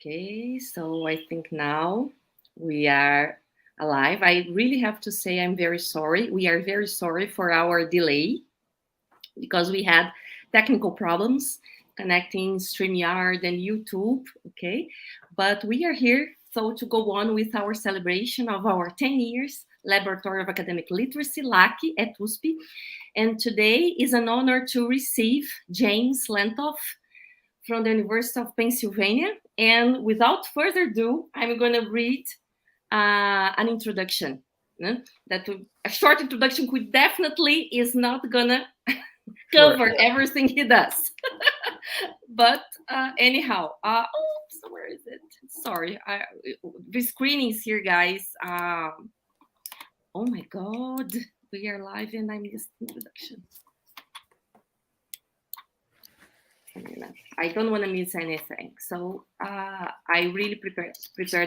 Okay, so I think now we are alive. I really have to say I'm very sorry. We are very sorry for our delay because we had technical problems connecting StreamYard and YouTube, okay? But we are here so to go on with our celebration of our 10 years Laboratory of Academic Literacy, LAC, at USP. And today is an honor to receive James Lentoff from the University of Pennsylvania. And without further ado, I'm going to read an introduction. A short introduction which definitely is not going to cover everything he does. But anyhow, oops, where is it? Sorry, the screen is here, guys. Oh my God, we are live and I missed the introduction. I don't want to miss anything. So I really prepared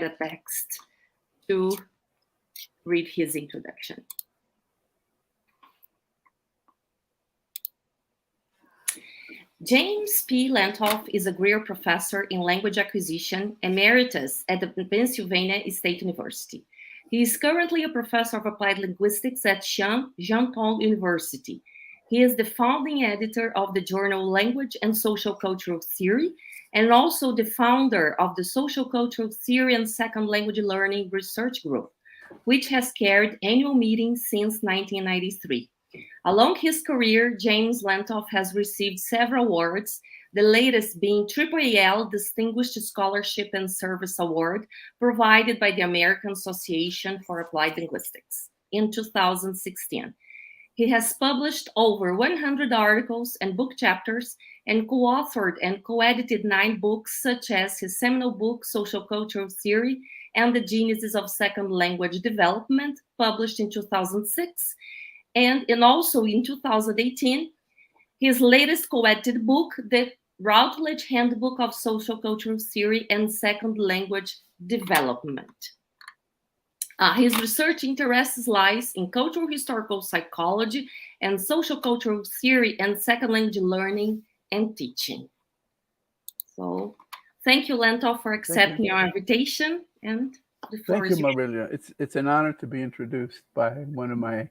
the text to read his introduction. James P. Lantolf is a Greer Professor in Language Acquisition, Emeritus at the Pennsylvania State University. He is currently a Professor of Applied Linguistics at Lantolf University. He is the founding editor of the journal Language and Social Cultural Theory, and also the founder of the Social Cultural Theory and Second Language Learning Research Group, which has carried annual meetings since 1993. Along his career, James Lentoff has received several awards, the latest being AAL Distinguished Scholarship and Service Award, provided by the American Association for Applied Linguistics in 2016. He has published over 100 articles and book chapters and co-authored and co-edited 9 books, such as his seminal book, Social Cultural Theory and the Genesis of Second Language Development, published in 2006, and also in 2018, his latest co-edited book, The Routledge Handbook of Social Cultural Theory and Second Language Development. His research interests lies in cultural historical psychology and social cultural theory and second language learning and teaching. So thank you, Lentoff, for accepting our invitation. And the floor is yours. Thank you, Marilia. It's an honor to be introduced by one of my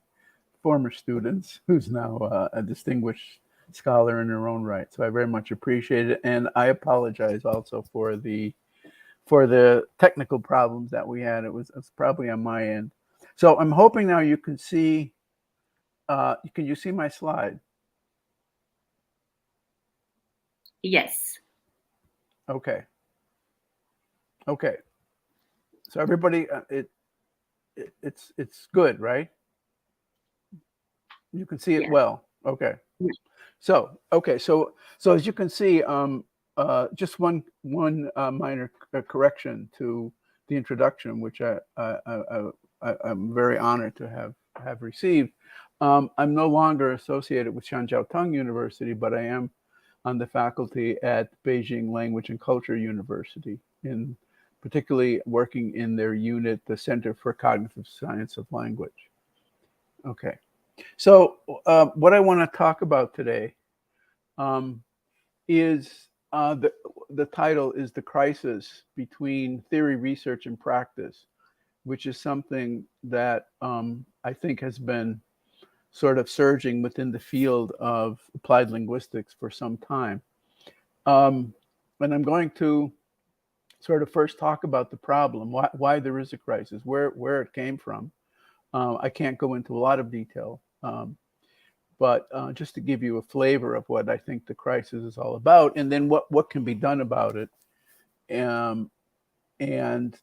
former students who's now a distinguished scholar in her own right. So I very much appreciate it. And I apologize also for the technical problems that we had. It was probably on my end. So I'm hoping now you can see, can you see my slide? Yes. Okay. So everybody, it's good, right? You can see it well. Okay. So as you can see, just one minor correction to the introduction, which I'm very honored to have received. I'm no longer associated with Shanjiao Tung University, but I am on the faculty at Beijing Language and Culture University, particularly working in their unit, the Center for Cognitive Science of Language. Okay. So what I want to talk about today is the title is The Crisis Between Theory, Research, and Practice, which is something that I think has been sort of surging within the field of applied linguistics for some time. And I'm going to sort of first talk about the problem, why there is a crisis, where it came from. I can't go into a lot of detail, but just to give you a flavor of what I think the crisis is all about, and then what can be done about it, and in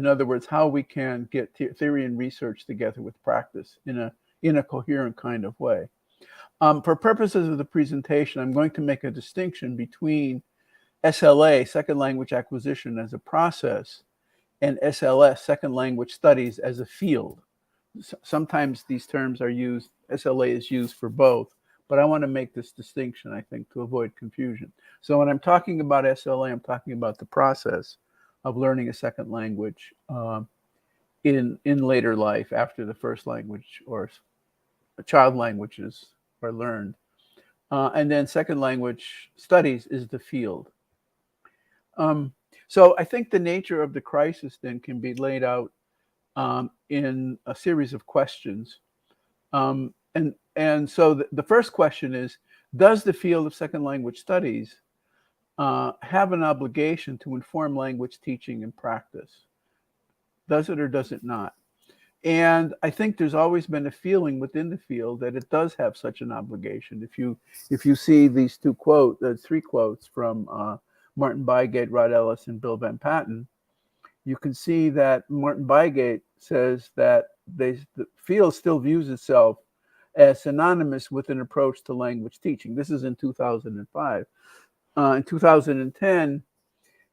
other words, how we can get theory and research together with practice in a coherent kind of way. For purposes of the presentation, I'm going to make a distinction between SLA, second language acquisition, as a process, and SLS, second language studies, as a field. Sometimes these terms are used, SLA is used for both, but I want to make this distinction, I think, to avoid confusion. So when I'm talking about SLA, I'm talking about the process of learning a second language in later life, after the first language or child languages are learned. And then second language studies is the field. So I think the nature of the crisis then can be laid out in a series of questions. And so the first question is, does the field of second language studies have an obligation to inform language teaching and practice? Does it or does it not? And I think there's always been a feeling within the field that it does have such an obligation. If you see these three quotes from Martin Bygate, Rod Ellis, and Bill Van Patten, you can see that Martin Bygate says that the field still views itself as synonymous with an approach to language teaching. This is in 2005. In 2010,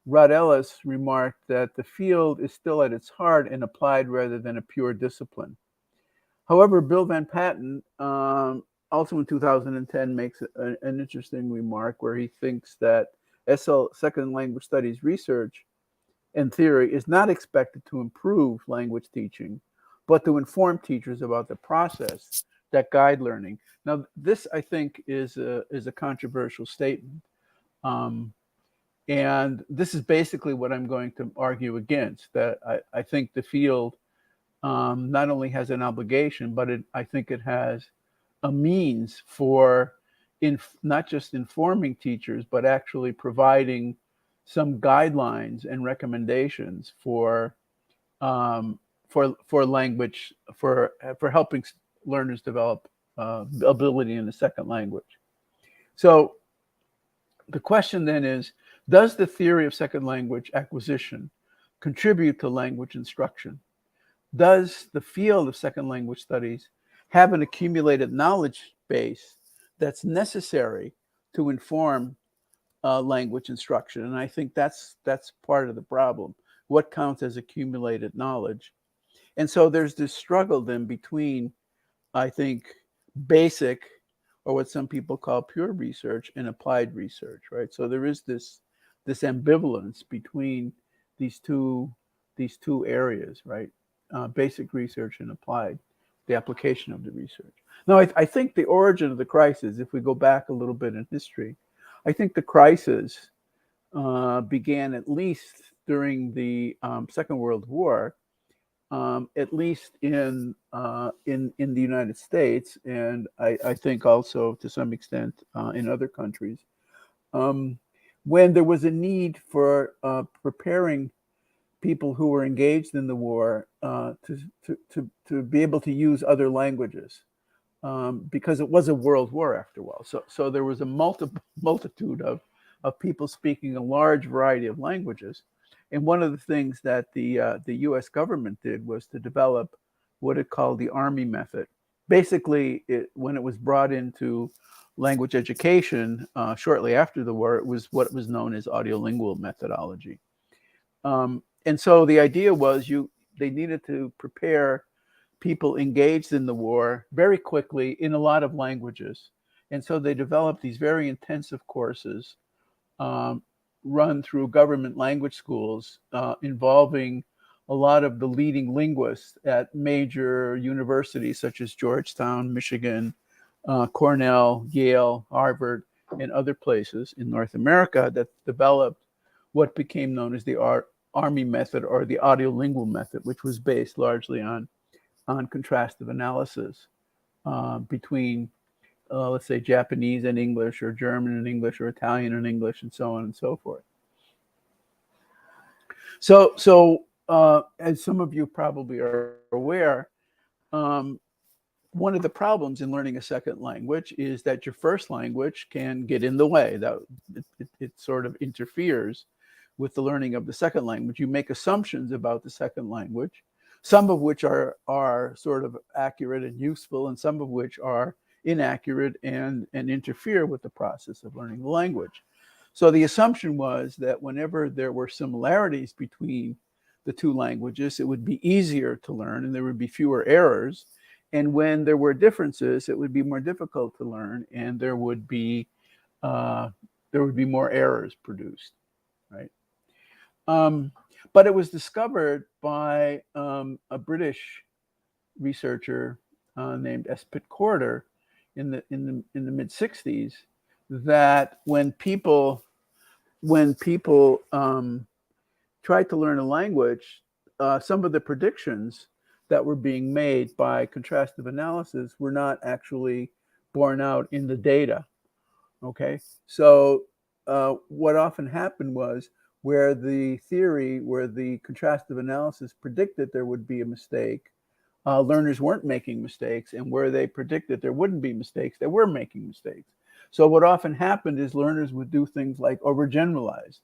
Rod Ellis remarked that the field is still at its heart an applied rather than a pure discipline. However, Bill Van Patten, also in 2010, makes an interesting remark where he thinks that second language studies research and theory is not expected to improve language teaching, but to inform teachers about the process that guide learning. Now, this, I think, is a controversial statement. And this is basically what I'm going to argue against, that I think the field not only has an obligation, but I think it has a means for not just informing teachers, but actually providing some guidelines and recommendations for language, for helping learners develop ability in the second language. So the question then is, does the theory of second language acquisition contribute to language instruction? Does the field of second language studies have an accumulated knowledge base that's necessary to inform language instruction? And I think that's part of the problem. What counts as accumulated knowledge? And so there's this struggle then between, I think, basic, or what some people call pure research, and applied research, right? So there is this ambivalence between these two areas, right? Basic research and applied, the application of the research. Now, I think the origin of the crisis, if we go back a little bit in history, I think the crisis began at least during the Second World War, at least in the United States, and I think also to some extent in other countries, when there was a need for preparing people who were engaged in the war to be able to use other languages, because it was a world war after all. So there was a multitude of people speaking a large variety of languages. And one of the things that the U.S. government did was to develop what it called the Army method. Basically, when it was brought into language education shortly after the war, it was what was known as audiolingual methodology. And so the idea was they needed to prepare people engaged in the war very quickly in a lot of languages. And so they developed these very intensive courses run through government language schools involving a lot of the leading linguists at major universities such as Georgetown, Michigan, Cornell, Yale, Harvard, and other places in North America that developed what became known as the Army method, or the audiolingual method, which was based largely on contrastive analysis between, let's say, Japanese and English, or German and English, or Italian and English, and so on and so forth. So as some of you probably are aware, one of the problems in learning a second language is that your first language can get in the way. That it sort of interferes with the learning of the second language. You make assumptions about the second language, some of which are sort of accurate and useful, and some of which are inaccurate and interfere with the process of learning the language. So the assumption was that whenever there were similarities between the two languages, it would be easier to learn and there would be fewer errors. And when there were differences, it would be more difficult to learn, and there would be more errors produced, right? But it was discovered by a British researcher named S. Pitt Corder in the mid 60s, that when people tried to learn a language, some of the predictions that were being made by contrastive analysis were not actually borne out in the data. Okay, so what often happened was where the contrastive analysis predicted there would be a mistake, learners weren't making mistakes, and where they predicted there wouldn't be mistakes, they were making mistakes. So what often happened is learners would do things like overgeneralize.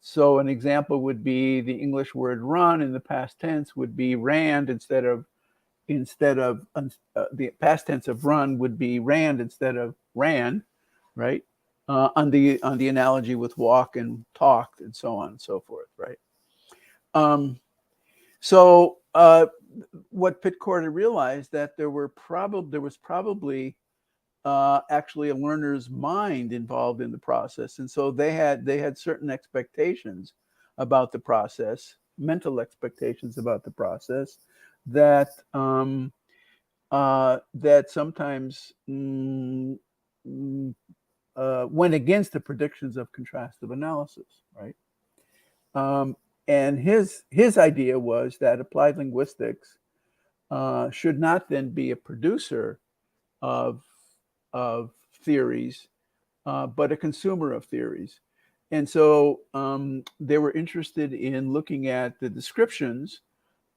So an example would be the English word run in the past tense would be rand instead of the past tense of run would be rand instead of ran, right? On the analogy with walk and talked and so on and so forth, right? So what Pitcorda realized that there was probably actually a learner's mind involved in the process, and so they had certain expectations about the process, mental expectations about the process that that sometimes went against the predictions of contrastive analysis, right? And his idea was that applied linguistics should not then be a producer of theories, but a consumer of theories. And so they were interested in looking at the descriptions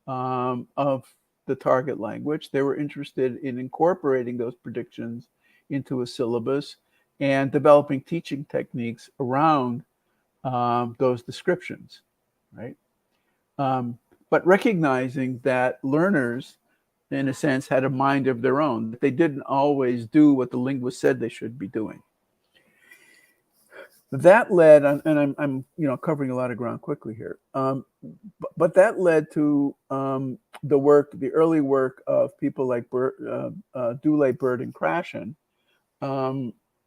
of the target language. They were interested in incorporating those predictions into a syllabus and developing teaching techniques around those descriptions, right? But recognizing that learners, in a sense, had a mind of their own, that they didn't always do what the linguist said they should be doing. That led, and I'm covering a lot of ground quickly here, but that led to the early work of people like Dule, Bird, and Krashen,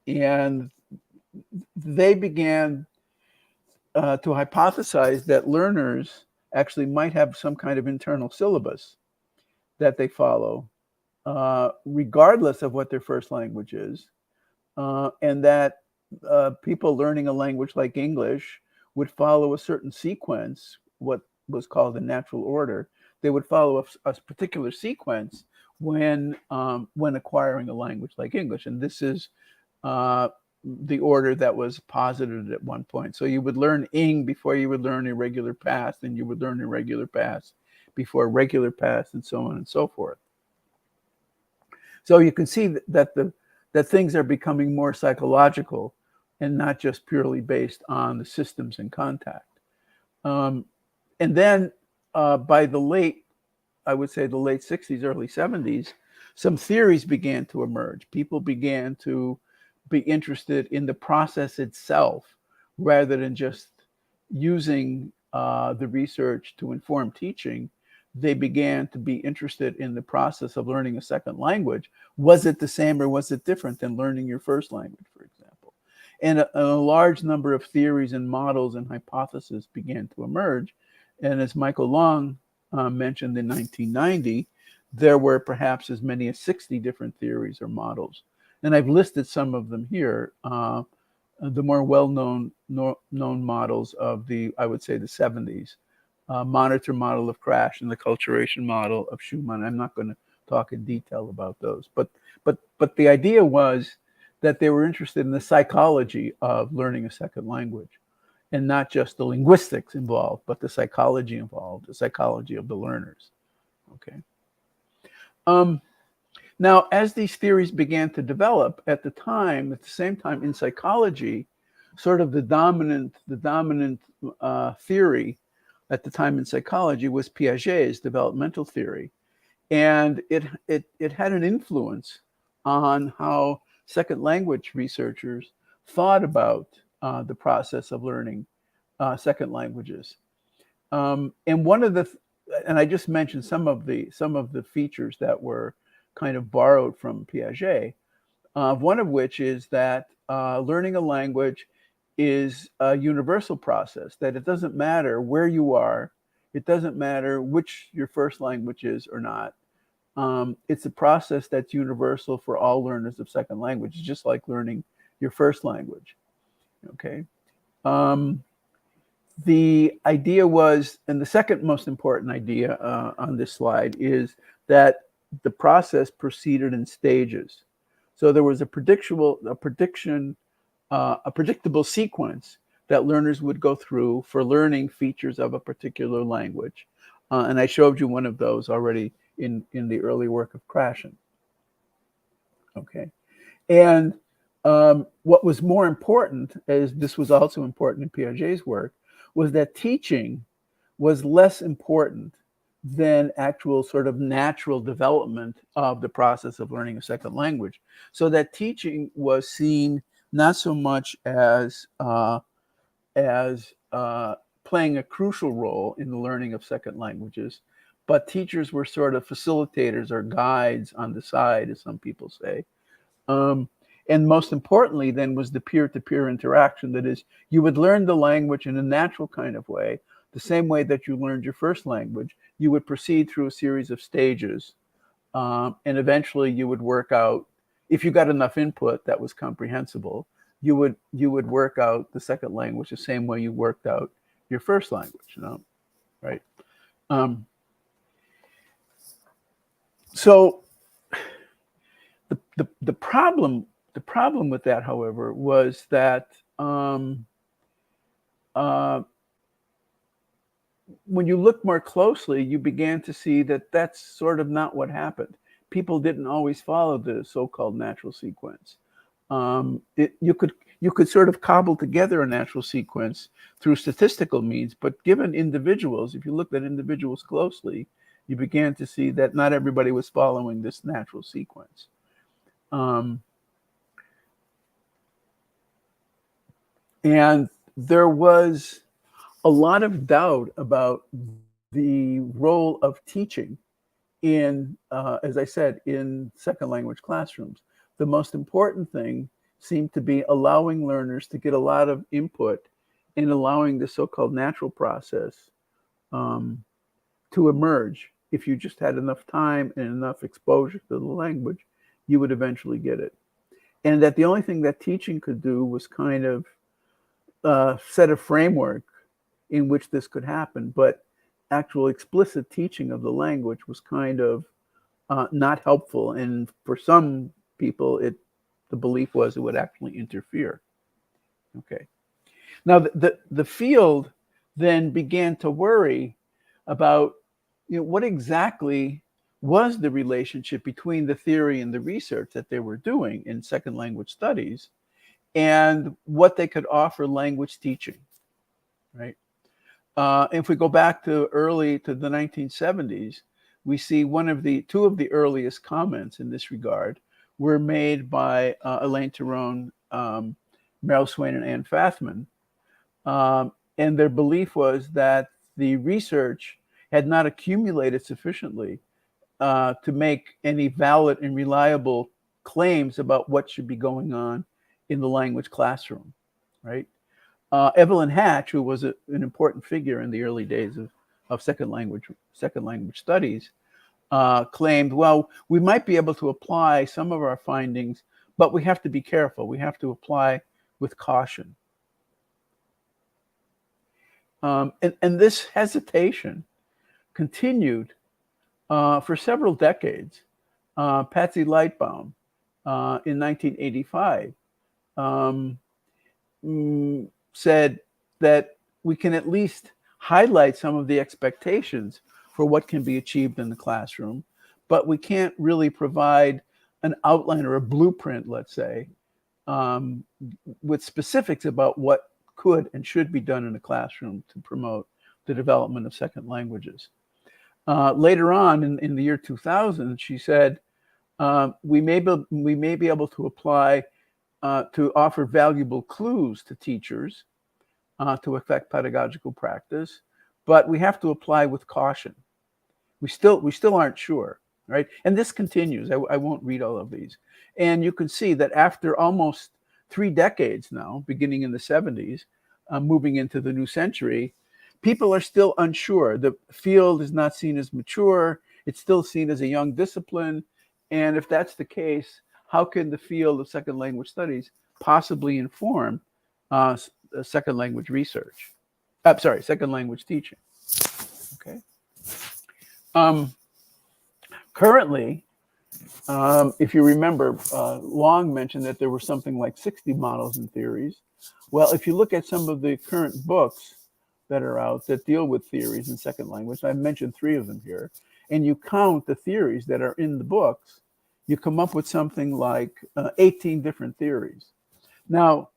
and they began to hypothesize that learners actually might have some kind of internal syllabus that they follow, regardless of what their first language is, and that people learning a language like English would follow a certain sequence, what was called the natural order. They would follow a particular sequence when acquiring a language like English, and this is the order that was posited at one point. So you would learn ing before you would learn irregular past, and you would learn irregular past before regular past, and so on and so forth. So you can see that things are becoming more psychological and not just purely based on the systems and contact. And then by the late 60s, early 70s, some theories began to emerge. People began to be interested in the process itself rather than just using the research to inform teaching. They began to be interested in the process of learning a second language. Was it the same or was it different than learning your first language, for example? And a large number of theories and models and hypotheses began to emerge. And as Michael Long mentioned in 1990, there were perhaps as many as 60 different theories or models. And I've listed some of them here. The more well-known models of I would say the 70s. Monitor model of Crash and the acculturation model of Schumann. I'm not going to talk in detail about those, but the idea was that they were interested in the psychology of learning a second language, and not just the linguistics involved, but the psychology involved, the psychology of the learners. Okay. Now, as these theories began to develop at the same time in psychology, sort of the dominant theory at the time in psychology was Piaget's developmental theory. And it had an influence on how second language researchers thought about the process of learning second languages. And I just mentioned some of the features that were kind of borrowed from Piaget. One of which is that learning a language is a universal process, that it doesn't matter where you are, it doesn't matter which your first language is or not. It's a process that's universal for all learners of second language, just like learning your first language. Okay. the idea was, and the second most important idea on this slide is that the process proceeded in stages. So there was a predictable sequence that learners would go through for learning features of a particular language. And I showed you one of those already in the early work of Krashen. Okay. And what was more important, as this was also important in Piaget's work, was that teaching was less important than actual sort of natural development of the process of learning a second language. So that teaching was seen not so much as playing a crucial role in the learning of second languages, but teachers were sort of facilitators or guides on the side, as some people say. And most importantly, then, was the peer-to-peer interaction. That is, you would learn the language in a natural kind of way, the same way that you learned your first language. You would proceed through a series of stages, and eventually you would work out, if you got enough input that was comprehensible, you would work out the second language the same way you worked out your first language, right? So the problem with that, however, was that when you look more closely, you began to see that that's sort of not what happened. People didn't always follow the so-called natural sequence. You could sort of cobble together a natural sequence through statistical means, but given individuals, if you looked at individuals closely, you began to see that not everybody was following this natural sequence. And there was a lot of doubt about the role of teaching in, as I said, in second language classrooms. The most important thing seemed to be allowing learners to get a lot of input and allowing the so-called natural process to emerge. If you just had enough time and enough exposure to the language, you would eventually get it. And that the only thing that teaching could do was kind of set a framework in which this could happen, but actual explicit teaching of the language was kind of not helpful. And for some people, the belief was it would actually interfere. Okay. Now, the field then began to worry about, what exactly was the relationship between the theory and the research that they were doing in second language studies and what they could offer language teaching, right? If we go back to the 1970s, we see two of the earliest comments in this regard were made by Elaine Theron, Meryl Swain, and Ann Fathman. And their belief was that the research had not accumulated sufficiently to make any valid and reliable claims about what should be going on in the language classroom, right? Evelyn Hatch, who was an important figure in the early days of second language studies, claimed, well, we might be able to apply some of our findings, but we have to be careful. We have to apply with caution. And this hesitation continued for several decades. Patsy Lightbaum, in 1985, said that we can at least highlight some of the expectations for what can be achieved in the classroom, but we can't really provide an outline or a blueprint, let's say, with specifics about what could and should be done in a classroom to promote the development of second languages. Later on in the year 2000, she said, we may be able to apply to offer valuable clues to teachers to affect pedagogical practice, but we have to apply with caution. We still aren't sure, right? And this continues. I won't read all of these. And you can see that after almost 3 decades now, beginning in the 70s, moving into the new century, people are still unsure. The field is not seen as mature. It's still seen as a young discipline. And if that's the case, how can the field of second language studies possibly inform second language research? I'm sorry, second language teaching. Okay. Currently, if you remember, Long mentioned that there were something like 60 models and theories. Well, if you look at some of the current books that are out that deal with theories in second language, I mentioned 3 of them here, and you count the theories that are in the books, you come up with something like 18 different theories. Now,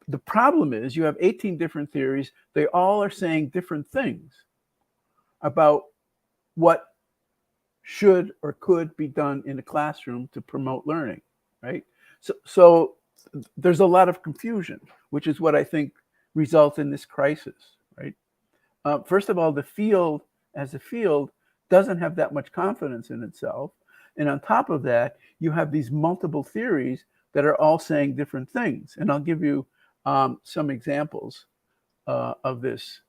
the problem is you have 18 different theories. They all are saying different things about what should or could be done in a classroom to promote learning, right? So there's a lot of confusion, which is what I think results in this crisis, right? First of all, the field as a field doesn't have that much confidence in itself. And on top of that, you have these multiple theories that are all saying different things. And I'll give you some examples of this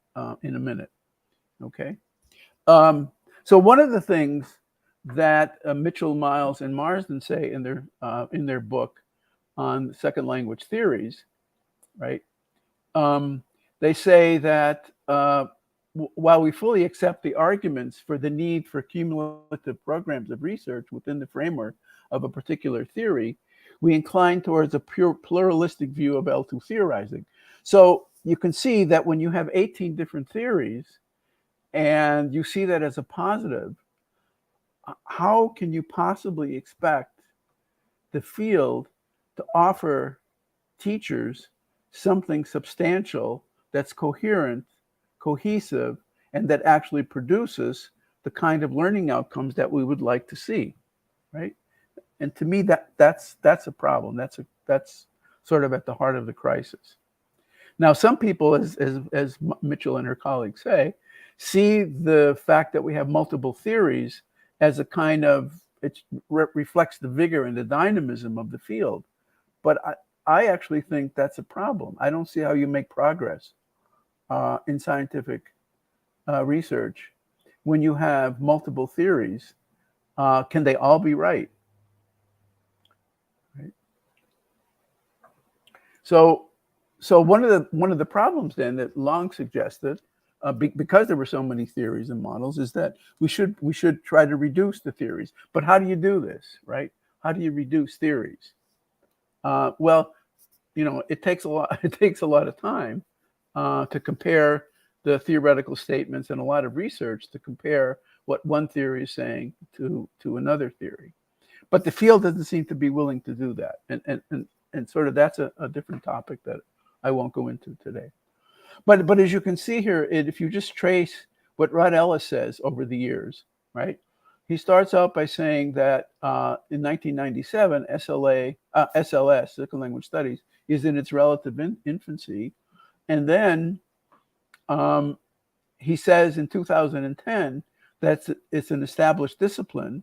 in a minute, okay? So one of the things that Mitchell, Miles, and Marsden say in their book on second language theories, right? They say that while we fully accept the arguments for the need for cumulative programs of research within the framework of a particular theory, we incline towards a pure pluralistic view of L2 theorizing. So you can see that when you have 18 different theories and you see that as a positive, how can you possibly expect the field to offer teachers something substantial that's coherent, cohesive, and that actually produces the kind of learning outcomes that we would like to see, right? And to me, that's a problem. That's sort of at the heart of the crisis. Now, some people, as Mitchell and her colleagues say, see the fact that we have multiple theories as a kind of, it reflects the vigor and the dynamism of the field. But I actually think that's a problem. I don't see how you make progress in scientific research when you have multiple theories. Can they all be right? Right. So one of the problems then that Long suggested, because there were so many theories and models, is that we should try to reduce the theories. But how do you do this, right? How do you reduce theories? Well, it takes a lot. It takes a lot of time to compare the theoretical statements and a lot of research to compare what one theory is saying to another theory. But the field doesn't seem to be willing to do that, and sort of that's a different topic that I won't go into today. But as you can see here, if you just trace what Rod Ellis says over the years, right? He starts out by saying that in 1997, SLS, Second Language Studies, is in its relative infancy. And then he says in 2010 that it's an established discipline.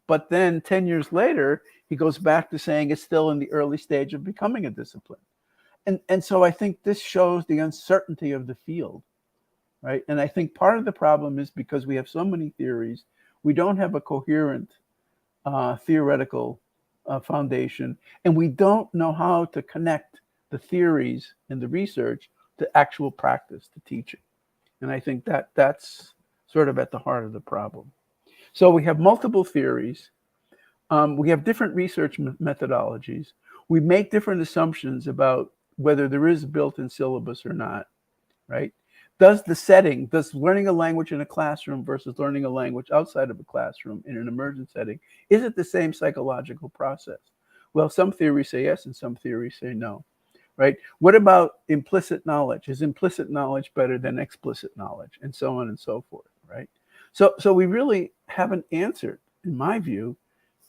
But then 10 years later, he goes back to saying it's still in the early stage of becoming a discipline. And so I think this shows the uncertainty of the field, right? And I think part of the problem is because we have so many theories, we don't have a coherent theoretical foundation, and we don't know how to connect the theories and the research to actual practice, to teaching. And I think that's sort of at the heart of the problem. So we have multiple theories. We have different research methodologies. We make different assumptions about whether there is a built-in syllabus or not, right? Does learning a language in a classroom versus learning a language outside of a classroom in an immersion setting, is it the same psychological process? Well, some theories say yes and some theories say no, right? What about implicit knowledge? Is implicit knowledge better than explicit knowledge? And so on and so forth, right? So we really haven't answered, in my view,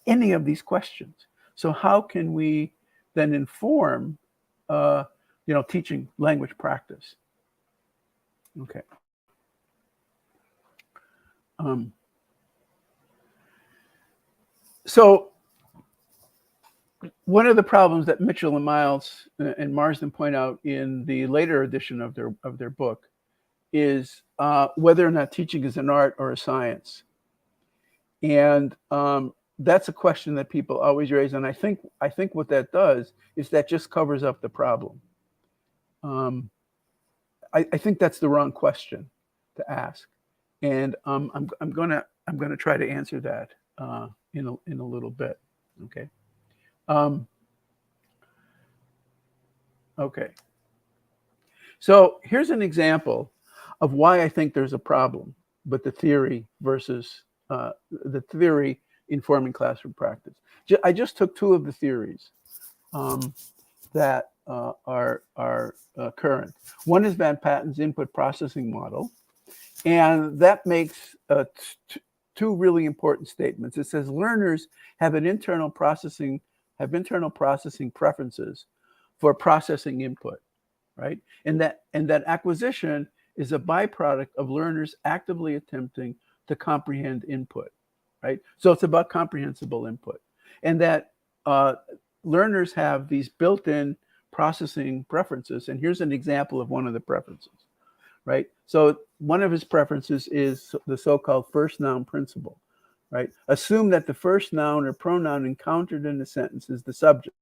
any of these questions. So how can we then inform teaching language practice? Okay. So one of the problems that Mitchell and Miles and Marsden point out in the later edition of their book is whether or not teaching is an art or a science. And that's a question that people always raise. And I think what that does is that just covers up the problem. I think that's the wrong question to ask, and I'm gonna try to answer that in a little bit. Okay. Okay. So here's an example of why I think there's a problem with the theory versus the theory informing classroom practice. I just took two of the theories that are current. One is Van Patten's input processing model, and that makes two really important statements. It says learners have internal processing preferences for processing input, right? And that acquisition is a byproduct of learners actively attempting to comprehend input, right? So it's about comprehensible input, and that learners have these built-in processing preferences. And here's an example of one of the preferences, right? So one of his preferences is the so-called first noun principle, right? Assume that the first noun or pronoun encountered in the sentence is the subject.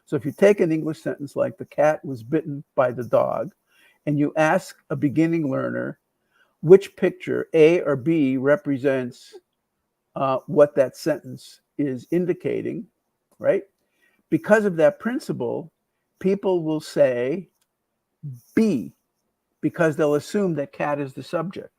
So if you take an English sentence like the cat was bitten by the dog, and you ask a beginning learner which picture, A or B, represents what that sentence is indicating, right? Because of that principle, people will say B, because they'll assume that cat is the subject.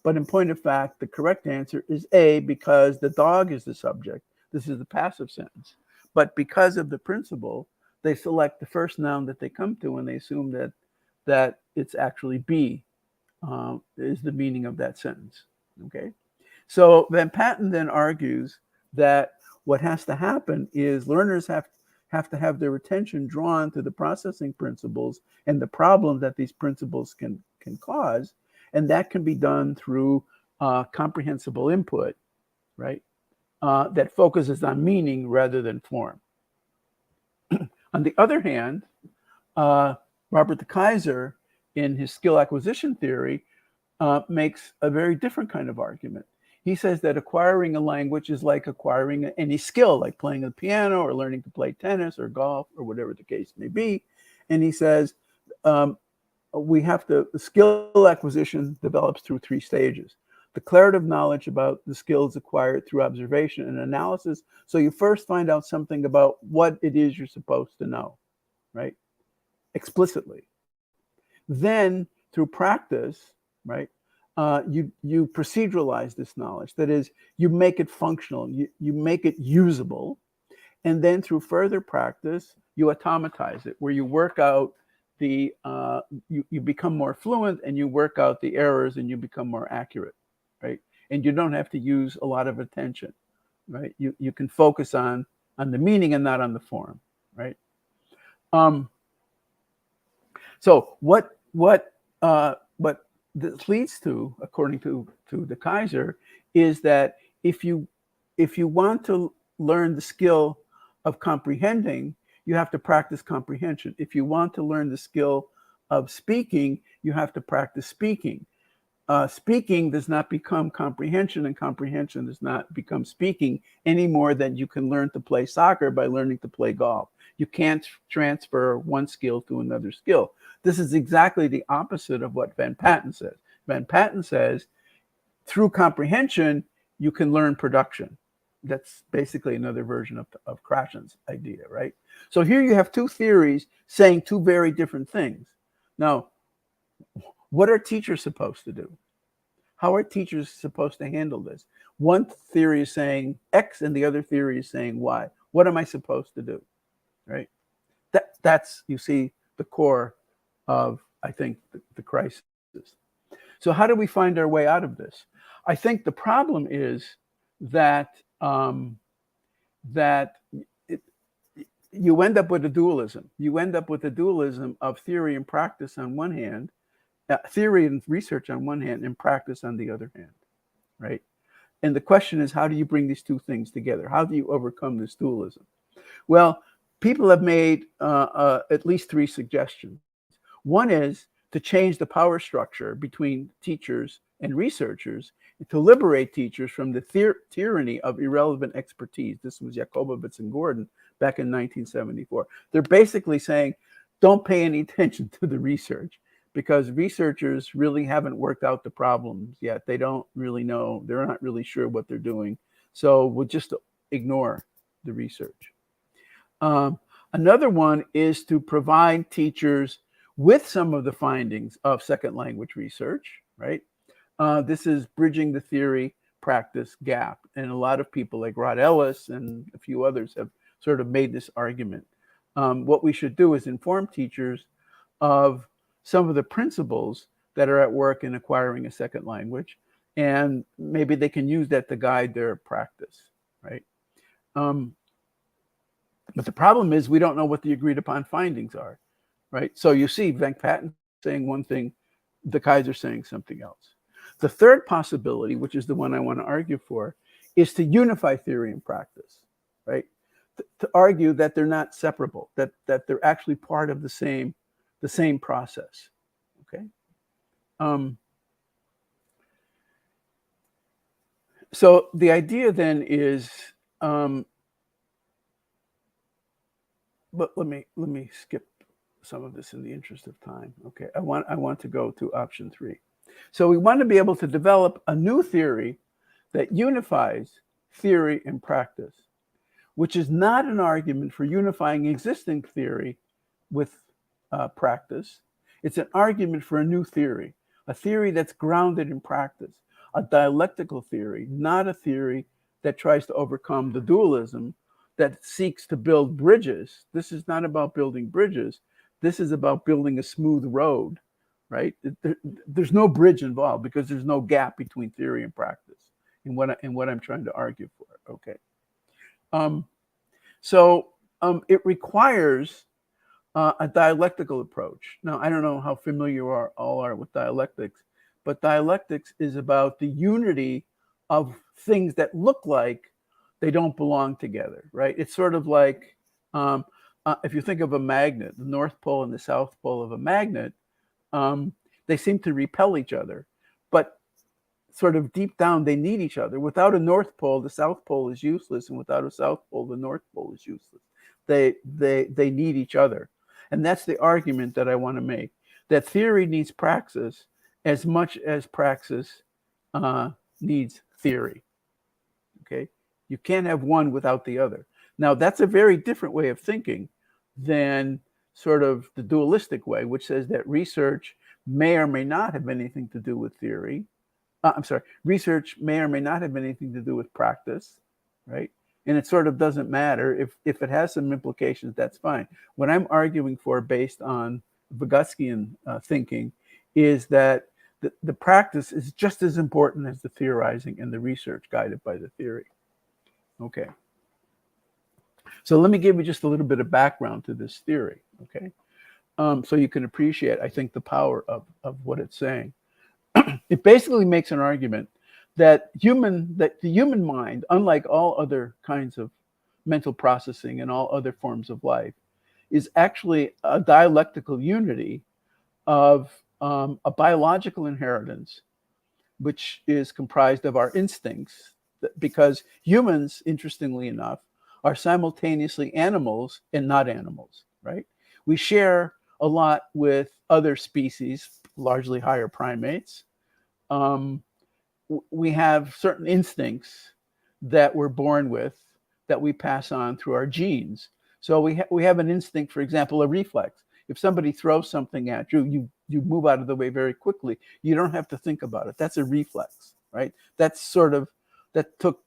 But in point of fact, the correct answer is A, because the dog is the subject. This is the passive sentence. But because of the principle, they select the first noun that they come to, and they assume that it's actually B is the meaning of that sentence. Okay. So Van Patten then argues that what has to happen is learners have to have their attention drawn to the processing principles and the problem that these principles can cause, and that can be done through comprehensible input, right? That focuses on meaning rather than form. On the other hand, Robert de Keyser, in his skill acquisition theory, makes a very different kind of argument. He says that acquiring a language is like acquiring any skill, like playing the piano or learning to play tennis or golf or whatever the case may be. And he says the skill acquisition develops through three stages. Declarative knowledge about the skills acquired through observation and analysis. So you first find out something about what it is you're supposed to know, right? Explicitly. Then through practice, right, you proceduralize this knowledge. That is, you make it functional, you make it usable. And then through further practice, you automatize it, where you work out you become more fluent, and you work out the errors, and you become more accurate, right? And you don't have to use a lot of attention, right? You can focus on the meaning and not on the form, right? So what this leads to, according to de Keyser, is that if you want to learn the skill of comprehending, you have to practice comprehension. If you want to learn the skill of speaking, you have to practice speaking. Speaking does not become comprehension, and comprehension does not become speaking any more than you can learn to play soccer by learning to play golf. You can't transfer one skill to another skill. This is exactly the opposite of what Van Patten says. Van Patten says, through comprehension, you can learn production. That's basically another version of Krashen's idea, right? So here you have two theories saying two very different things. Now, what are teachers supposed to do? How are teachers supposed to handle this? One theory is saying X and the other theory is saying Y. What am I supposed to do? Right? That's, you see, the core of, I think, the crisis. So how do we find our way out of this? I think the problem is that you end up with a dualism. You end up with a dualism of theory and practice on one hand, theory and research on one hand, and practice on the other hand, right? And the question is, how do you bring these two things together? How do you overcome this dualism? Well, people have made at least three suggestions. One is to change the power structure between teachers and researchers, and to liberate teachers from the tyranny of irrelevant expertise. This was Jakobowitz and Gordon back in 1974. They're basically saying, don't pay any attention to the research. because researchers really haven't worked out the problems yet. They don't really know. They're not really sure what they're doing. So we'll just ignore the research. Another one is to provide teachers with some of the findings of second language research, right? This is bridging the theory practice gap. And a lot of people like Rod Ellis and a few others have sort of made this argument. What we should do is inform teachers of some of the principles that are at work in acquiring a second language, and maybe they can use that to guide their practice, right? But the problem is we don't know what the agreed upon findings are, right? So you see Venk Patton saying one thing, the Kaiser saying something else. The third possibility, which is the one I want to argue for, is to unify theory and practice, right? To argue that they're not separable, that they're actually part of the same process, okay? So the idea then is, but let me skip some of this in the interest of time. Okay, I want to go to option 3. So we want to be able to develop a new theory that unifies theory and practice, which is not an argument for unifying existing theory with practice. It's an argument for a new theory, a theory that's grounded in practice, a dialectical theory, not a theory that tries to overcome the dualism that seeks to build bridges. This is not about building bridges. This is about building a smooth road, right? There's no bridge involved because there's no gap between theory and practice in what I'm trying to argue for, okay? So it requires a dialectical approach. Now, I don't know how familiar you all are with dialectics, but dialectics is about the unity of things that look like they don't belong together, right? It's sort of like if you think of a magnet, the North Pole and the South Pole of a magnet, they seem to repel each other, but sort of deep down, they need each other. Without a North Pole, the South Pole is useless, and without a South Pole, the North Pole is useless. They need each other. And that's the argument that I want to make, that theory needs praxis as much as praxis needs theory, okay? You can't have one without the other. Now, that's a very different way of thinking than sort of the dualistic way, which says that research may or may not have anything to do with theory. Research may or may not have anything to do with practice, right? And it sort of doesn't matter. If it has some implications, that's fine. What I'm arguing for, based on Vygotskian thinking, is that the practice is just as important as the theorizing and the research guided by the theory. Okay. So let me give you just a little bit of background to this theory, okay? So you can appreciate, I think, the power of what it's saying. It basically makes an argument that the human mind, unlike all other kinds of mental processing and all other forms of life, is actually a dialectical unity of a biological inheritance, which is comprised of our instincts, because humans, interestingly enough, are simultaneously animals and not animals, right? We share a lot with other species, largely higher primates. We have certain instincts that we're born with that we pass on through our genes. So we have an instinct, for example, a reflex. If somebody throws something at you, you move out of the way very quickly. You don't have to think about it. That's a reflex, right? That took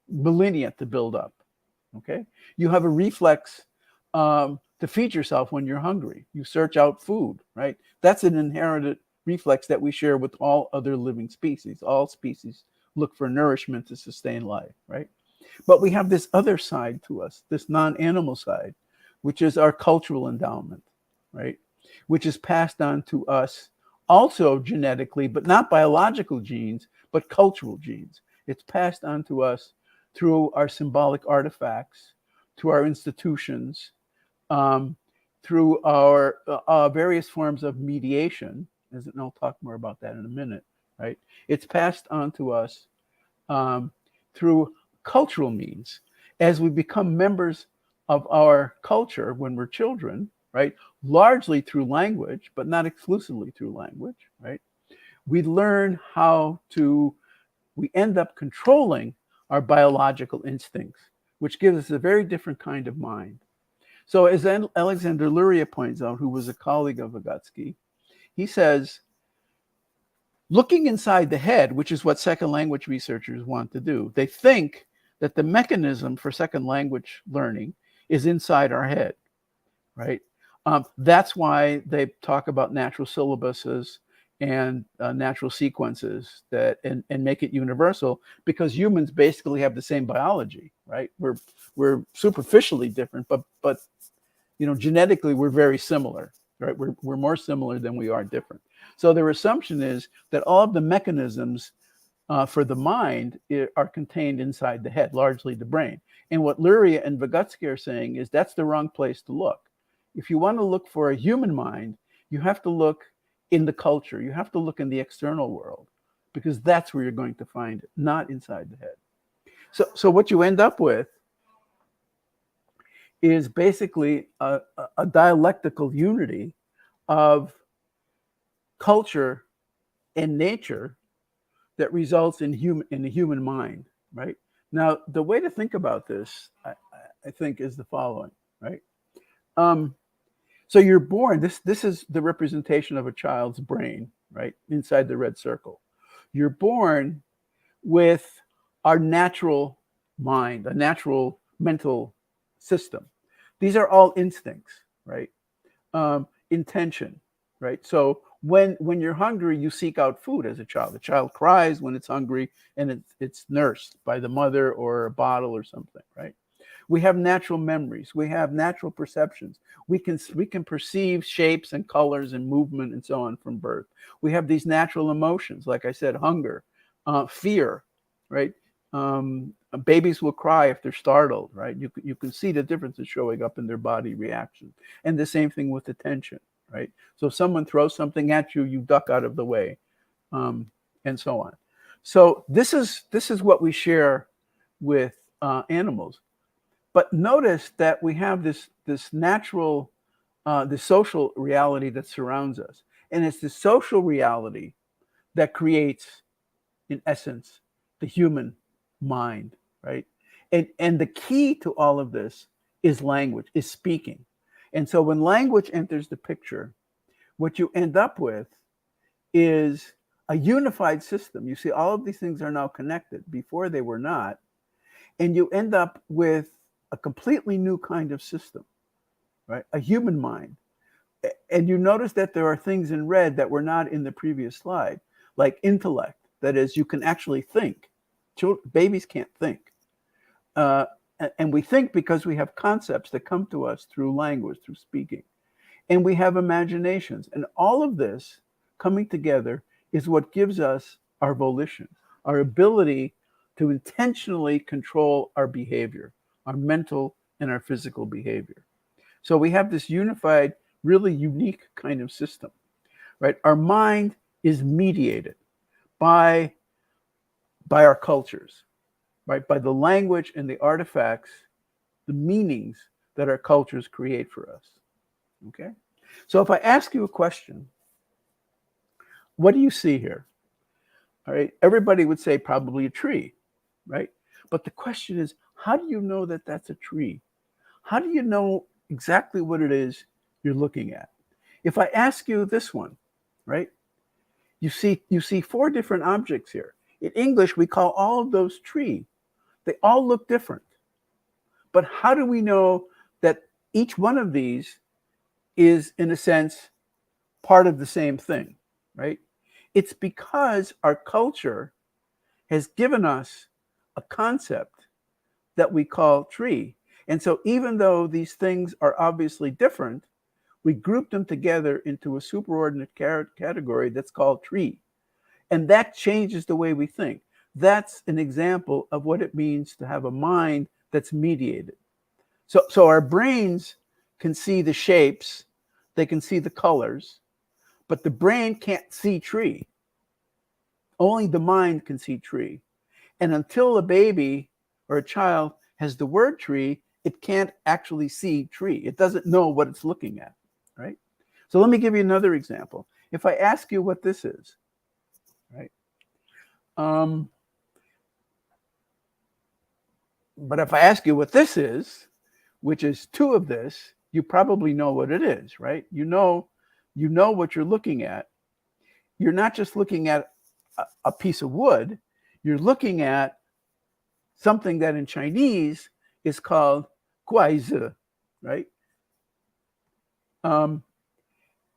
millennia to build up, okay? You have a reflex to feed yourself when you're hungry. You search out food, right? That's an inherited reflex that we share with all other living species. All species look for nourishment to sustain life, right? But we have this other side to us, this non-animal side, which is our cultural endowment, right? Which is passed on to us also genetically, but not biological genes, but cultural genes. It's passed on to us through our symbolic artifacts, through our institutions, through our various forms of mediation, and I'll talk more about that in a minute, right? It's passed on to us through cultural means. As we become members of our culture when we're children, right? Largely through language, but not exclusively through language, right? We learn we end up controlling our biological instincts, which gives us a very different kind of mind. So as Alexander Luria points out, who was a colleague of Vygotsky, he says, looking inside the head, which is what second language researchers want to do, they think that the mechanism for second language learning is inside our head, right? That's why they talk about natural syllabuses and natural sequences and make it universal, because humans basically have the same biology, right? We're superficially different, but genetically we're very similar, right? We're more similar than we are different. So their assumption is that all of the mechanisms for the mind are contained inside the head, largely the brain. And what Luria and Vygotsky are saying is that's the wrong place to look. If you want to look for a human mind, you have to look in the culture. You have to look in the external world, because that's where you're going to find it, not inside the head. So what you end up with is basically a dialectical unity of culture and nature that results in the human mind, right? Now, the way to think about this, I think, is the following, right? So you're born, this is the representation of a child's brain, right? Inside the red circle. You're born with our natural mind, a natural mental system. These are all instincts, right? Intention, right? So when you're hungry, you seek out food as a child. The child cries when it's hungry, and it's nursed by the mother or a bottle or something, right? We have natural memories. We have natural perceptions. We can perceive shapes and colors and movement and so on from birth. We have these natural emotions, like I said, hunger, fear, right? Babies will cry if they're startled, right? You can see the differences showing up in their body reactions. And the same thing with attention, right? So if someone throws something at you, you duck out of the way, and so on. So this is what we share with animals. But notice that we have this natural, this social reality that surrounds us. And it's the social reality that creates, in essence, the human mind, right? And the key to all of this is language, is speaking. And so when language enters the picture, what you end up with is a unified system. You see, all of these things are now connected. Before they were not. And you end up with a completely new kind of system, right? A human mind. And you notice that there are things in red that were not in the previous slide, like intellect. That is, you can actually think. Babies can't think. And we think because we have concepts that come to us through language, through speaking. And we have imaginations. And all of this coming together is what gives us our volition, our ability to intentionally control our behavior, our mental and our physical behavior. So we have this unified, really unique kind of system, right? Our mind is mediated by our cultures, right? By the language and the artifacts, the meanings that our cultures create for us, okay? So if I ask you a question, what do you see here? All right, everybody would say probably a tree, right? But the question is, how do you know that that's a tree? How do you know exactly what it is you're looking at? If I ask you this one, right? You see 4 different objects here. In English, we call all of those tree. They all look different. But how do we know that each one of these is, in a sense, part of the same thing, right? It's because our culture has given us a concept that we call tree. And so even though these things are obviously different, we group them together into a superordinate category that's called tree. And that changes the way we think. That's an example of what it means to have a mind that's mediated. So our brains can see the shapes, they can see the colors, but the brain can't see tree. Only the mind can see tree. And until a baby or a child has the word tree, it can't actually see tree. It doesn't know what it's looking at. right? So let me give you another example. If I ask you what this is, right? But if I ask you what this is, which is two of this, you probably know what it is, right? You know what you're looking at. You're not just looking at a piece of wood, you're looking at something that in Chinese is called guaizi, right?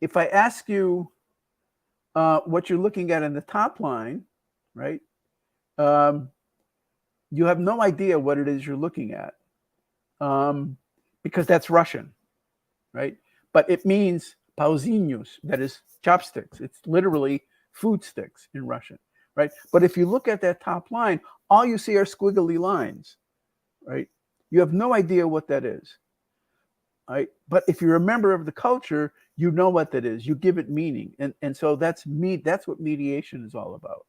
If I ask you what you're looking at in the top line, right? You have no idea what it is you're looking at because that's Russian, right? But it means pauzinhos, that is chopsticks. It's literally food sticks in Russian, right? But if you look at that top line, all you see are squiggly lines, right? You have no idea what that is, right? But if you're a member of the culture, you know what that is. You give it meaning. And so that's what mediation is all about.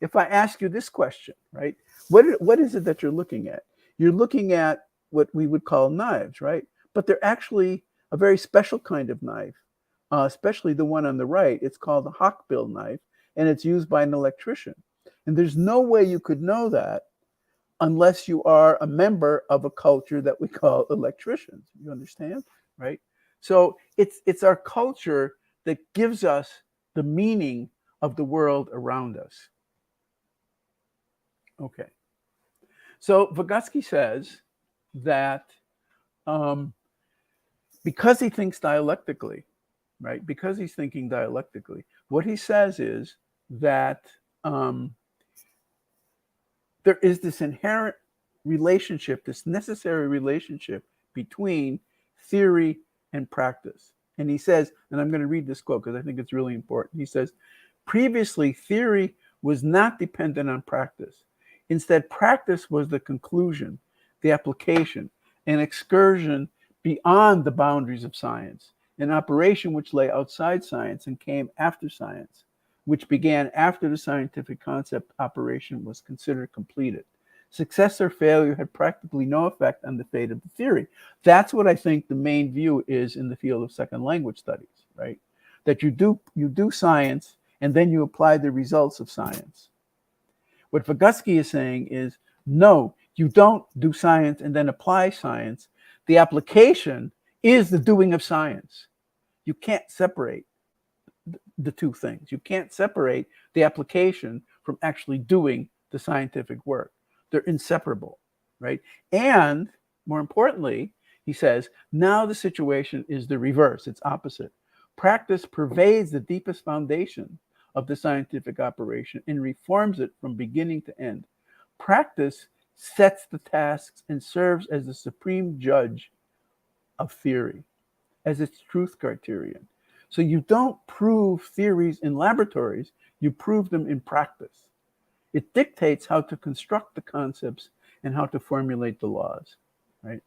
If I ask you this question, right? What is it that you're looking at? You're looking at what we would call knives, right? But they're actually a very special kind of knife, especially the one on the right. It's called a hawkbill knife, and it's used by an electrician. And there's no way you could know that unless you are a member of a culture that we call electricians. You understand, right? So it's our culture that gives us the meaning of the world around us. Okay. So Vygotsky says that because he thinks dialectically, right? Because he's thinking dialectically, what he says is that there is this inherent relationship, this necessary relationship between theory and practice. And he says, and I'm going to read this quote because I think it's really important. He says, previously, theory was not dependent on practice. Instead, practice was the conclusion, the application, an excursion beyond the boundaries of science, an operation which lay outside science and came after science, which began after the scientific concept operation was considered completed. Success or failure had practically no effect on the fate of the theory. That's what I think the main view is in the field of second language studies, right? That you do science and then you apply the results of science. What Vygotsky is saying is, no, you don't do science and then apply science. The application is the doing of science. You can't separate the two things. You can't separate the application from actually doing the scientific work. They're inseparable, right? And more importantly, he says, now the situation is the reverse. It's opposite. Practice pervades the deepest foundation of the scientific operation and reforms it from beginning to end. Practice sets the tasks and serves as the supreme judge of theory, as its truth criterion. So you don't prove theories in laboratories, you prove them in practice. It dictates how to construct the concepts and how to formulate the laws, right?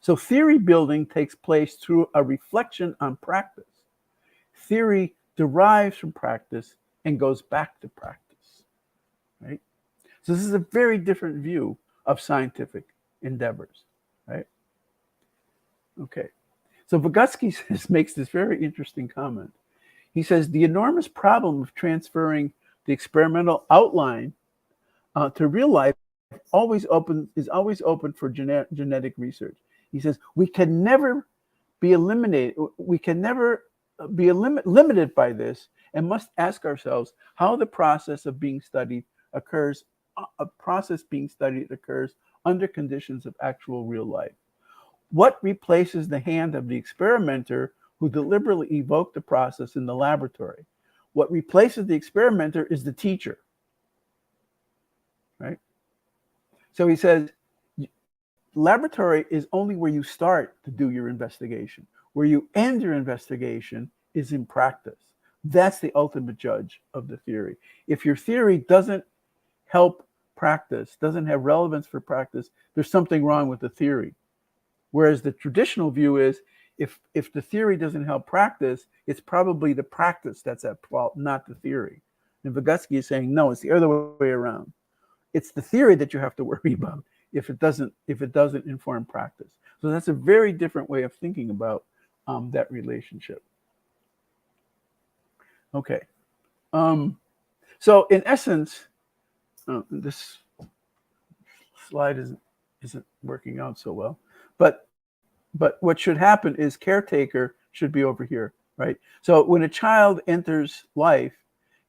So theory building takes place through a reflection on practice. Theory derives from practice and goes back to practice, right? So this is a very different view of scientific endeavors, right? Okay. So Vygotsky makes this very interesting comment. He says, the enormous problem of transferring the experimental outline to real life is always open for genetic research. He says, we can never be eliminated. We can never be limited by this and must ask ourselves how the process being studied occurs under conditions of actual real life. What replaces the hand of the experimenter who deliberately evoked the process in the laboratory? What replaces the experimenter is the teacher, right? So he says, laboratory is only where you start to do your investigation. Where you end your investigation is in practice. That's the ultimate judge of the theory. If your theory doesn't help practice, doesn't have relevance for practice, there's something wrong with the theory. Whereas the traditional view is if the theory doesn't help practice, it's probably the practice that's at fault, not the theory. And Vygotsky is saying, no, it's the other way around. It's the theory that you have to worry about if it doesn't inform practice. So that's a very different way of thinking about that relationship. Okay. So in essence, this slide isn't working out so well, but what should happen is caretaker should be over here, right? So when a child enters life,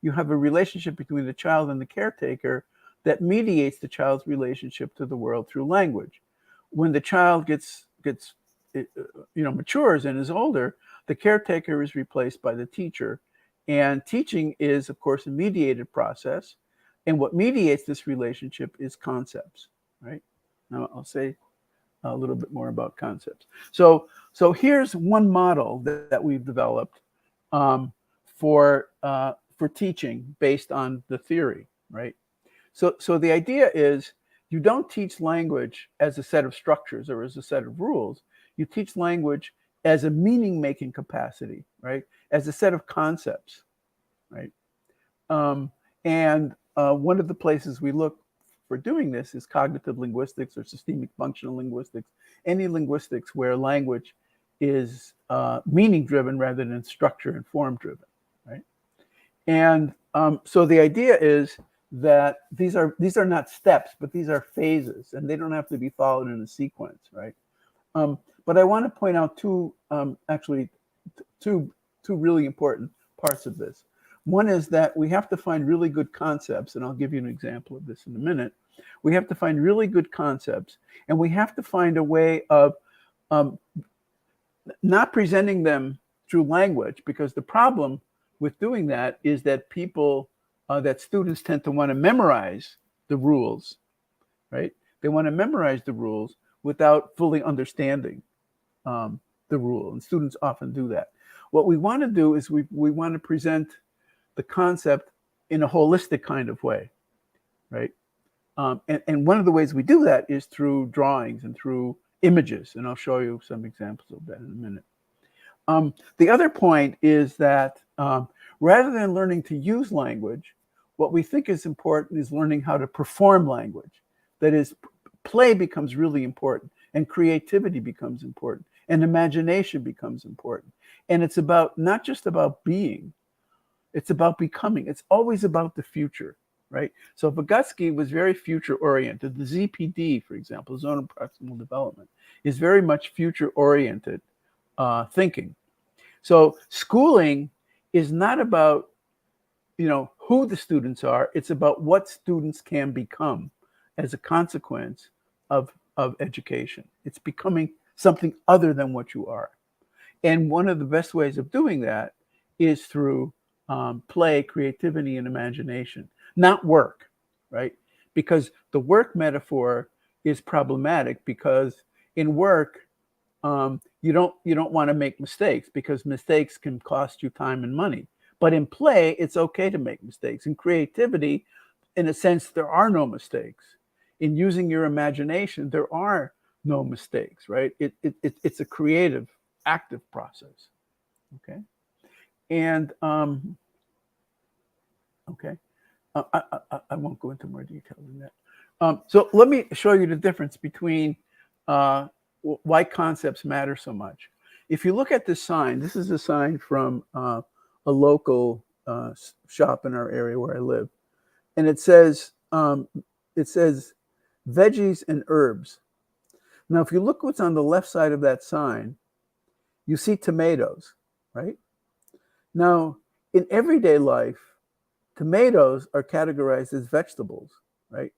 you have a relationship between the child and the caretaker that mediates the child's relationship to the world through language. When the child gets matures and is older, the caretaker is replaced by the teacher. And teaching is, of course, a mediated process. And what mediates this relationship is concepts, right? Now I'll say a little bit more about concepts. So here's one model that we've developed for teaching based on the theory, right? So the idea is you don't teach language as a set of structures or as a set of rules. You teach language as a meaning-making capacity, right? As a set of concepts, right? And one of the places we look for doing this is cognitive linguistics or systemic functional linguistics, any linguistics where language is meaning-driven rather than structure and form-driven, right? And so the idea is that these are not steps, but these are phases, and they don't have to be followed in a sequence, right? But I want to point out two really important parts of this. One is that we have to find really good concepts, and I'll give you an example of this in a minute. We have to find really good concepts, and we have to find a way of not presenting them through language, because the problem with doing that is that that students tend to want to memorize the rules, right? They want to memorize the rules without fully understanding the rule, and students often do that. What we want to do is we want to present the concept in a holistic kind of way, right? And one of the ways we do that is through drawings and through images, and I'll show you some examples of that in a minute. The other point is that rather than learning to use language, what we think is important is learning how to perform language. That is, play becomes really important, and creativity becomes important, and imagination becomes important. And it's about not just about being, it's about becoming. It's always about the future, right? So Vygotsky was very future-oriented. The ZPD, for example, Zone of Proximal Development, is very much future-oriented thinking. So schooling is not about who the students are. It's about what students can become as a consequence of education. It's becoming something other than what you are. And one of the best ways of doing that is through play, creativity, and imagination, not work, right? Because the work metaphor is problematic, because in work, you don't want to make mistakes, because mistakes can cost you time and money. But in play, it's okay to make mistakes. In creativity, in a sense, there are no mistakes. In using your imagination, there are no mistakes, right? It's a creative, active process, okay? And, okay, I won't go into more detail than that. So let me show you the difference between why concepts matter so much. If you look at this sign, this is a sign from a local shop in our area where I live, and it says veggies and herbs. Now, if you look what's on the left side of that sign, you see tomatoes, right? Now, in everyday life, tomatoes are categorized as vegetables, right?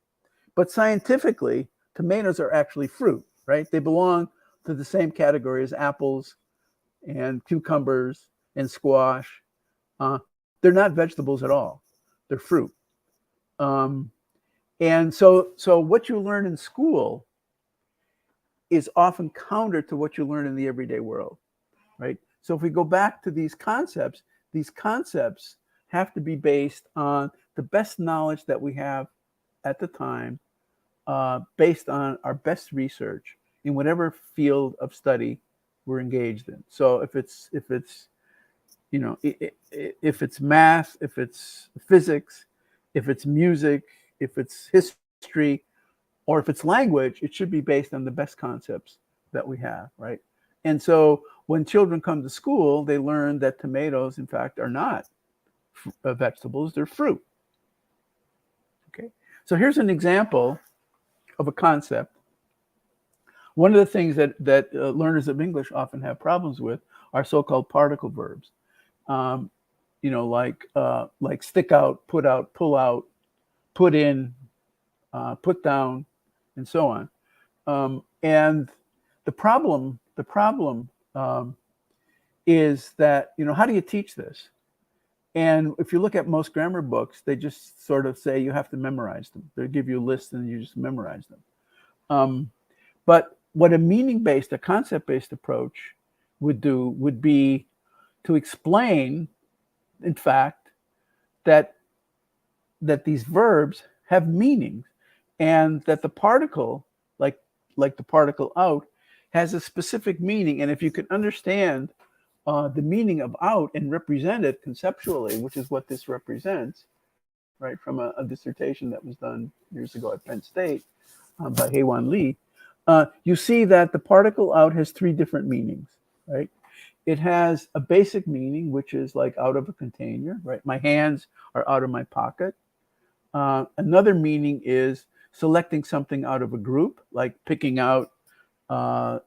But scientifically, tomatoes are actually fruit, right? They belong to the same category as apples and cucumbers and squash. They're not vegetables at all. They're fruit. And so what you learn in school is often counter to what you learn in the everyday world, right? So if we go back to these concepts have to be based on the best knowledge that we have at the time, based on our best research in whatever field of study we're engaged in. So if it's math, if it's physics, if it's music, if it's history, or if it's language, it should be based on the best concepts that we have, right? And so when children come to school, they learn that tomatoes, in fact, are not vegetables, they're fruit. Okay, so here's an example of a concept. One of the things that learners of English often have problems with are so-called particle verbs. Like stick out, pull out, put in, put down, and so on. And the problem is that, how do you teach this? And if you look at most grammar books, they just sort of say you have to memorize them. They give you a list and you just memorize them. But what a concept-based approach would do would be to explain, in fact, that these verbs have meanings, and that the particle, like the particle out, has a specific meaning. And if you can understand the meaning of out and represent it conceptually, which is what this represents, right, from a dissertation that was done years ago at Penn State by Haewon Lee, you see that the particle out has three different meanings, right? It has a basic meaning, which is like out of a container, right? My hands are out of my pocket. Another meaning is selecting something out of a group, like picking out a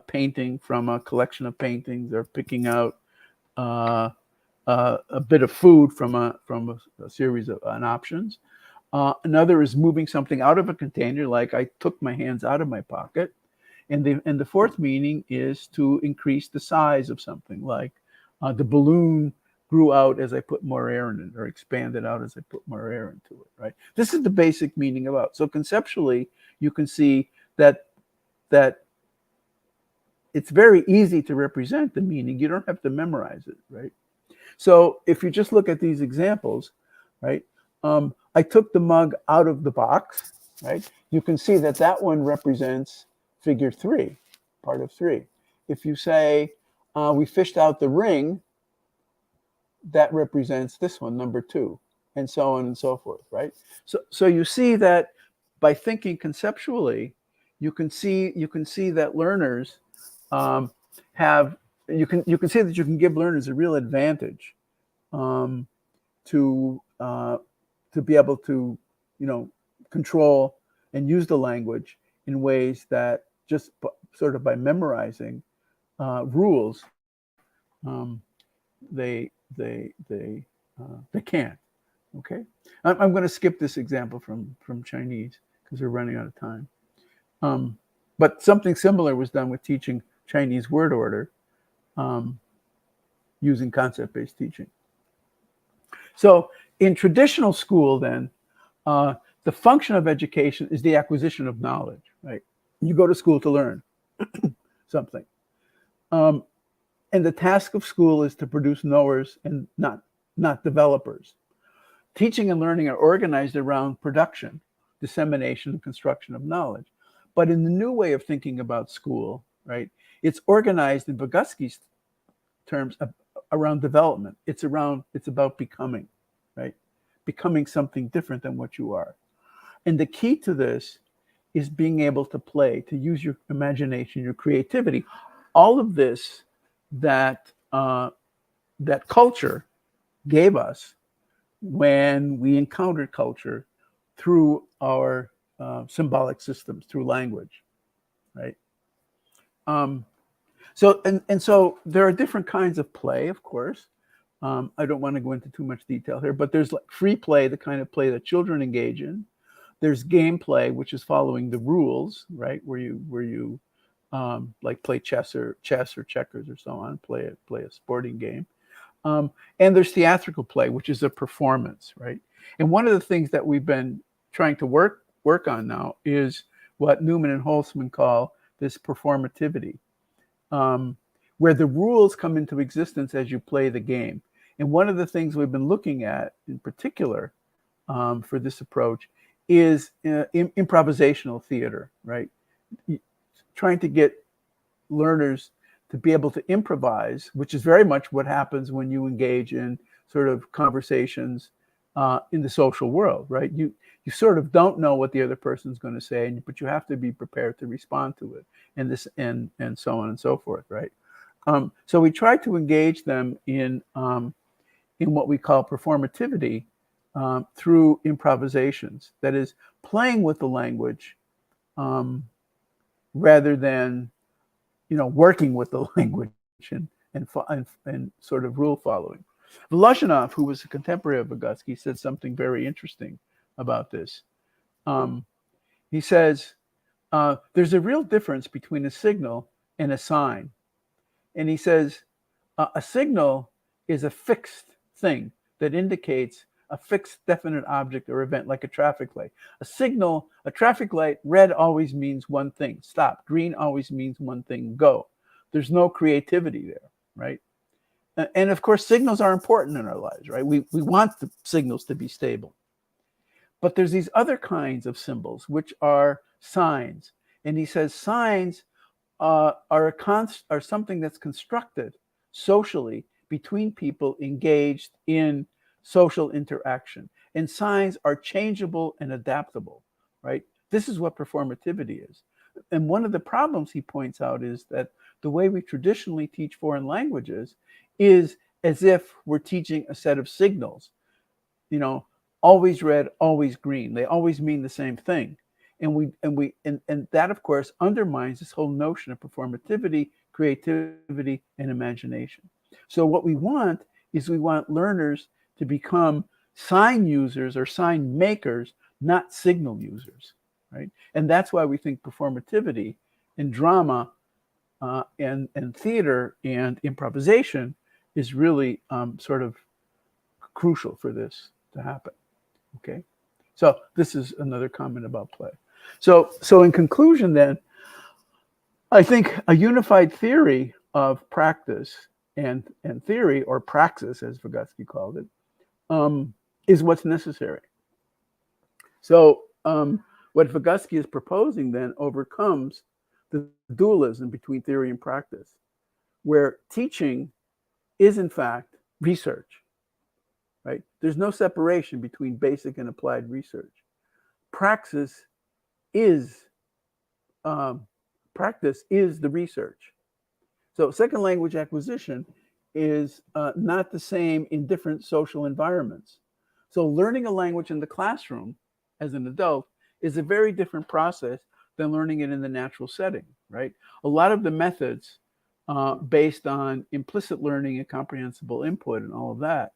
painting from a collection of paintings, or picking out a bit of food from a series of options. Another is moving something out of a container, like I took my hands out of my pocket. And the fourth meaning is to increase the size of something, like the balloon grew out as I put more air in it, or expanded out as I put more air into it, right? This is the basic meaning of out. So conceptually, you can see that it's very easy to represent the meaning. You don't have to memorize it, right? So if you just look at these examples, right? I took the mug out of the box, right? You can see that one represents figure 3, part of 3. If you say we fished out the ring, that represents this one, number 2, and so on and so forth, right? So you see that by thinking conceptually, you can see that learners you can see that you can give learners a real advantage to be able to control and use the language in ways that just sort of by memorizing rules they can't. Okay, I'm going to skip this example from Chinese because we're running out of time. But something similar was done with teaching Chinese word order using concept-based teaching. So in traditional school, then, the function of education is the acquisition of knowledge, right? You go to school to learn something. And the task of school is to produce knowers and not developers. Teaching and learning are organized around production, dissemination, and construction of knowledge. But in the new way of thinking about school, right, it's organized in Vygotsky's terms around development. It's about becoming, right? Becoming something different than what you are. And the key to this is being able to play, to use your imagination, your creativity. All of this that culture gave us when we encountered culture through our symbolic systems, through language, right? So there are different kinds of play, of course. I don't want to go into too much detail here, but there's like free play, the kind of play that children engage in. There's game play, which is following the rules, right? Where you like play chess or checkers or so on, play a sporting game. And there's theatrical play, which is a performance, right? And one of the things that we've been trying to work on now is what Newman and Holtzman call this performativity, where the rules come into existence as you play the game. And one of the things we've been looking at in particular for this approach is improvisational theater, right? Trying to get learners to be able to improvise, which is very much what happens when you engage in sort of conversations in the social world, right? You sort of don't know what the other person's going to say, but you have to be prepared to respond to it, and so on and so forth, right? So we try to engage them in what we call performativity through improvisations. That is, playing with the language rather than working with the language and sort of rule following. Voloshinov, who was a contemporary of Vygotsky, said something very interesting about this. He says, there's a real difference between a signal and a sign. And he says, a signal is a fixed thing that indicates a fixed definite object or event, like a traffic light. A signal, a traffic light, red always means one thing, stop. Green always means one thing, go. There's no creativity there, right? And of course, signals are important in our lives, right? We want the signals to be stable. But there's these other kinds of symbols, which are signs. And he says signs are something that's constructed socially between people engaged in social interaction. And signs are changeable and adaptable, right? This is what performativity is. And one of the problems he points out is that the way we traditionally teach foreign languages is as if we're teaching a set of signals, always red, always green. They always mean the same thing. And that, of course, undermines this whole notion of performativity, creativity, and imagination. So what we want is we want learners to become sign users or sign makers, not signal users, right? And that's why we think performativity in drama and theater and improvisation is really sort of crucial for this to happen. Okay, so this is another comment about play. So in conclusion, then, I think a unified theory of practice and theory, or praxis, as Vygotsky called it, is what's necessary. So what Vygotsky is proposing then overcomes the dualism between theory and practice, where teaching is in fact research, right? There's no separation between basic and applied research. Practice is the research. So second language acquisition is not the same in different social environments. So learning a language in the classroom as an adult is a very different process than learning it in the natural setting, right? A lot of the methods based on implicit learning and comprehensible input and all of that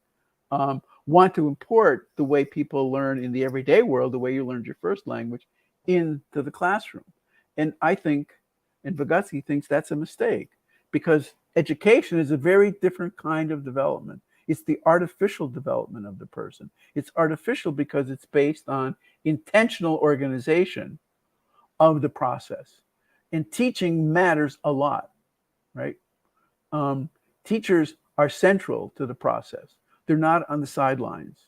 want to import the way people learn in the everyday world, the way you learned your first language, into the classroom. And I think, and Vygotsky thinks, that's a mistake, because education is a very different kind of development. It's the artificial development of the person. It's artificial because it's based on intentional organization of the process. And teaching matters a lot, right? Teachers are central to the process. They're not on the sidelines.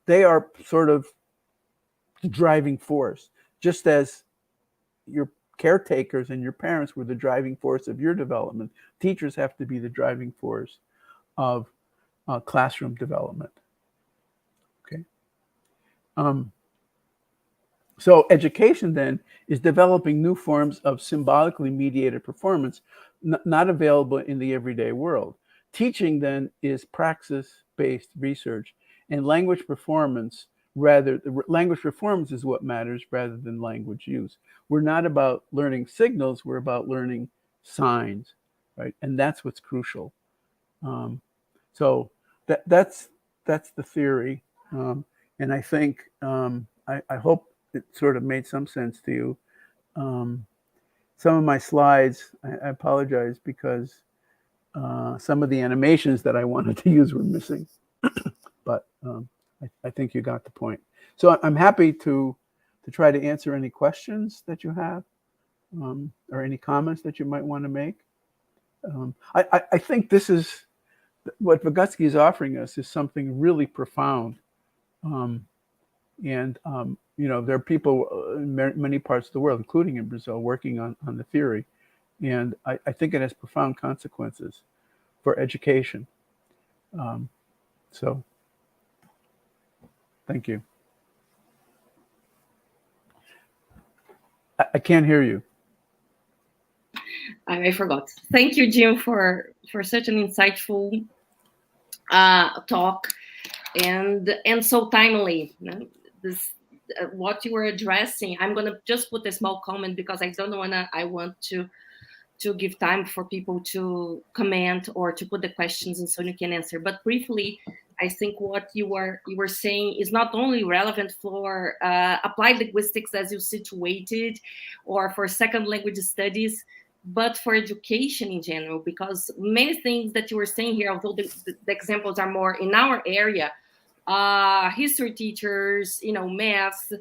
They are sort of the driving force, just as your caretakers and your parents were the driving force of your development. Teachers have to be the driving force of classroom development. Okay. So education then is developing new forms of symbolically mediated performance, not available in the everyday world. Teaching then is praxis-based research, and language performance is what matters rather than language use. We're not about learning signals, we're about learning signs, right? And that's what's crucial. So that's the theory. And I think, I hope it sort of made some sense to you. Some of my slides, I apologize, because some of the animations that I wanted to use were missing. But I think you got the point. So I'm happy to try to answer any questions that you have, or any comments that you might want to make. I think this is what Vygotsky is offering us, is something really profound. And there are people in many parts of the world, including in Brazil, working on the theory. And I think it has profound consequences for education. So Thank you. I can't hear you. I forgot. Thank you, Jim, for such an insightful talk and so timely. This what you were addressing. I'm gonna just put a small comment because I want to give time for people to comment or to put the questions and so you can answer. But briefly, I think what you were saying is not only relevant for applied linguistics as you situated, or for second language studies, but for education in general, because many things that you were saying here, although the examples are more in our area, history teachers, math,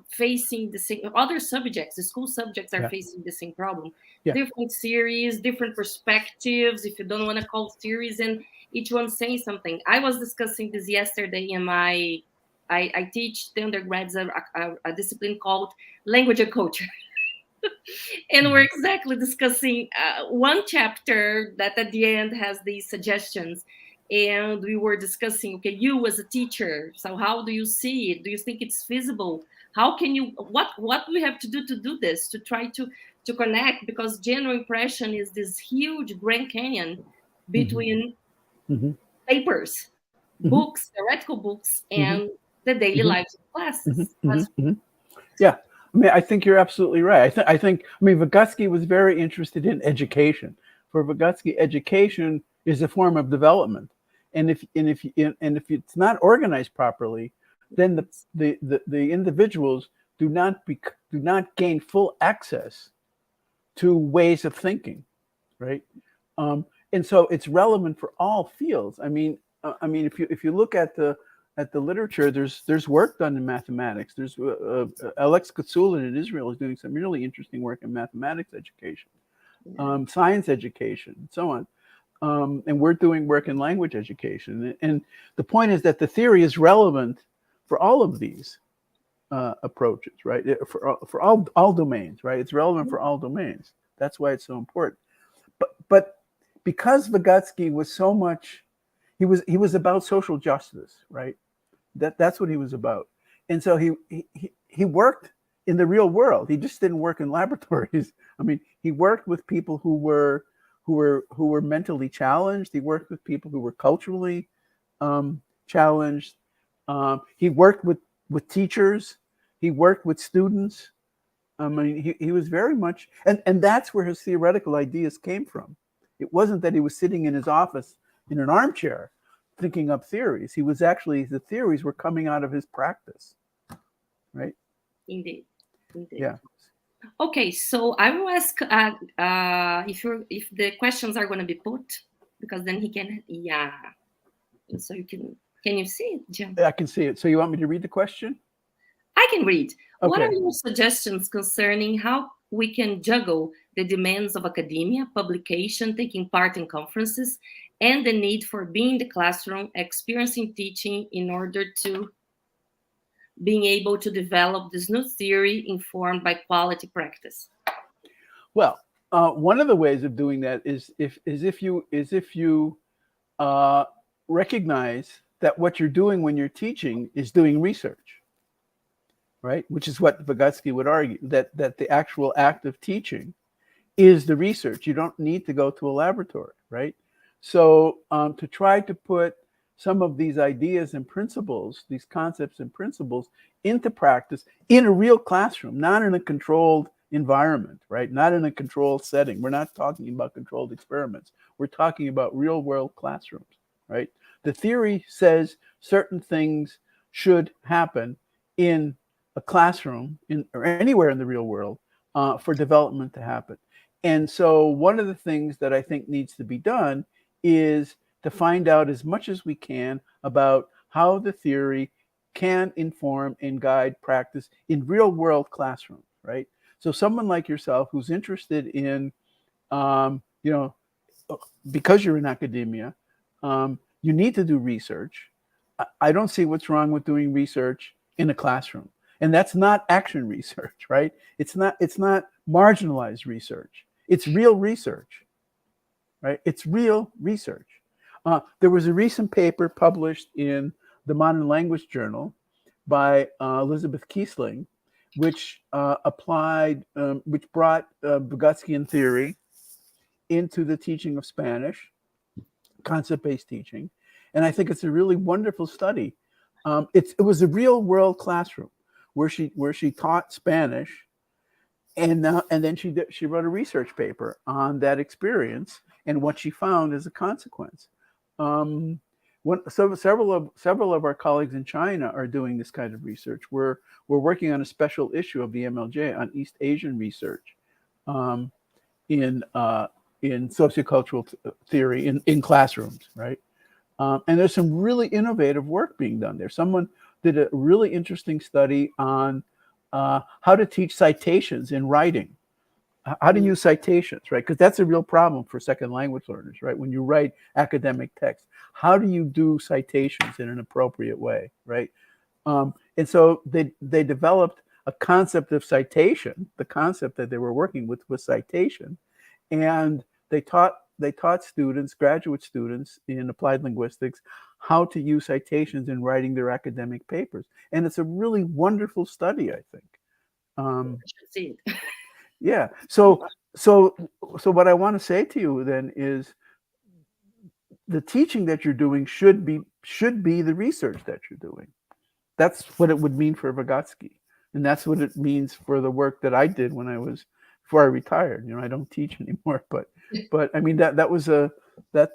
facing the same other subjects, the school subjects are facing the same problem. Different series, different perspectives, if you don't want to call series, and each one saying something. I was discussing this yesterday in I teach the undergrads a discipline called language and culture. And we're exactly discussing one chapter that at the end has these suggestions. And we were discussing, okay, you as a teacher, so how do you see it? Do you think it's feasible? How can you, what do we have to do this, to try to connect? Because general impression is this huge Grand Canyon between papers, books, theoretical books, and the daily lives of classes. Yeah. I mean, I think you're absolutely right. I think Vygotsky was very interested in education. For Vygotsky, education is a form of development, and if it's not organized properly, then the individuals do not gain full access to ways of thinking, right? And so it's relevant for all fields. I mean, if you look at the literature, there's work done in mathematics. There's Alex Katsulin in Israel is doing some really interesting work in mathematics education, science education, and so on. And we're doing work in language education. And the point is that the theory is relevant for all of these approaches, right? For all domains, right? It's relevant for all domains. That's why it's so important. But because Vygotsky was so much, he was about social justice, right? That's what he was about. And so he worked in the real world. He just didn't work in laboratories. I mean, he worked with people who were mentally challenged. He worked with people who were culturally challenged. He worked with teachers. He worked with students. I mean, he was very much, and that's where his theoretical ideas came from. It wasn't that he was sitting in his office in an armchair thinking up theories. He was actually, the theories were coming out of his practice, right? Indeed. Yeah. Okay, so I will ask if the questions are going to be put, because then he can, and so you can you see it, Jim? I can see it. So you want me to read the question? I can read. Okay. What are your suggestions concerning how we can juggle the demands of academia, publication, taking part in conferences, and the need for being in the classroom, experiencing teaching in order to being able to develop this new theory informed by quality practice? Well, one of the ways of doing that is if you recognize that what you're doing when you're teaching is doing research, right? Which is what Vygotsky would argue, that the actual act of teaching is the research. You don't need to go to a laboratory, right? So to try to put some of these ideas and principles, these concepts and principles into practice in a real classroom, not in a controlled environment, right? Not in a controlled setting. We're not talking about controlled experiments. We're talking about real world classrooms, right? The theory says certain things should happen in a classroom or anywhere in the real world for development to happen. And so one of the things that I think needs to be done is to find out as much as we can about how the theory can inform and guide practice in real world classrooms, right? So someone like yourself who's interested in, because you're in academia, you need to do research. I don't see what's wrong with doing research in a classroom. And that's not action research, right? It's not marginalized research. It's real research, right? It's real research. There was a recent paper published in the Modern Language Journal by Elizabeth Kiesling, which which brought Vygotskian theory into the teaching of Spanish, concept-based teaching. And I think it's a really wonderful study. It was a real world classroom where she taught Spanish, and then she wrote a research paper on that experience and what she found as a consequence. Several of our colleagues in China are doing this kind of research. We're working on a special issue of the MLJ on East Asian research in sociocultural theory in classrooms, right? And there's some really innovative work being done there. Someone did a really interesting study on how to teach citations in writing, how to use citations, right? Because that's a real problem for second language learners, right? When you write academic text, how do you do citations in an appropriate way, right? And so they developed a concept of citation. The concept that they were working with was citation, and they taught students, graduate students in applied linguistics, how to use citations in writing their academic papers. And it's a really wonderful study, I think. I should see it. Yeah. So what I want to say to you then is the teaching that you're doing should be the research that you're doing. That's what it would mean for Vygotsky. And that's what it means for the work that I did before I retired. You know, I don't teach anymore, but I mean that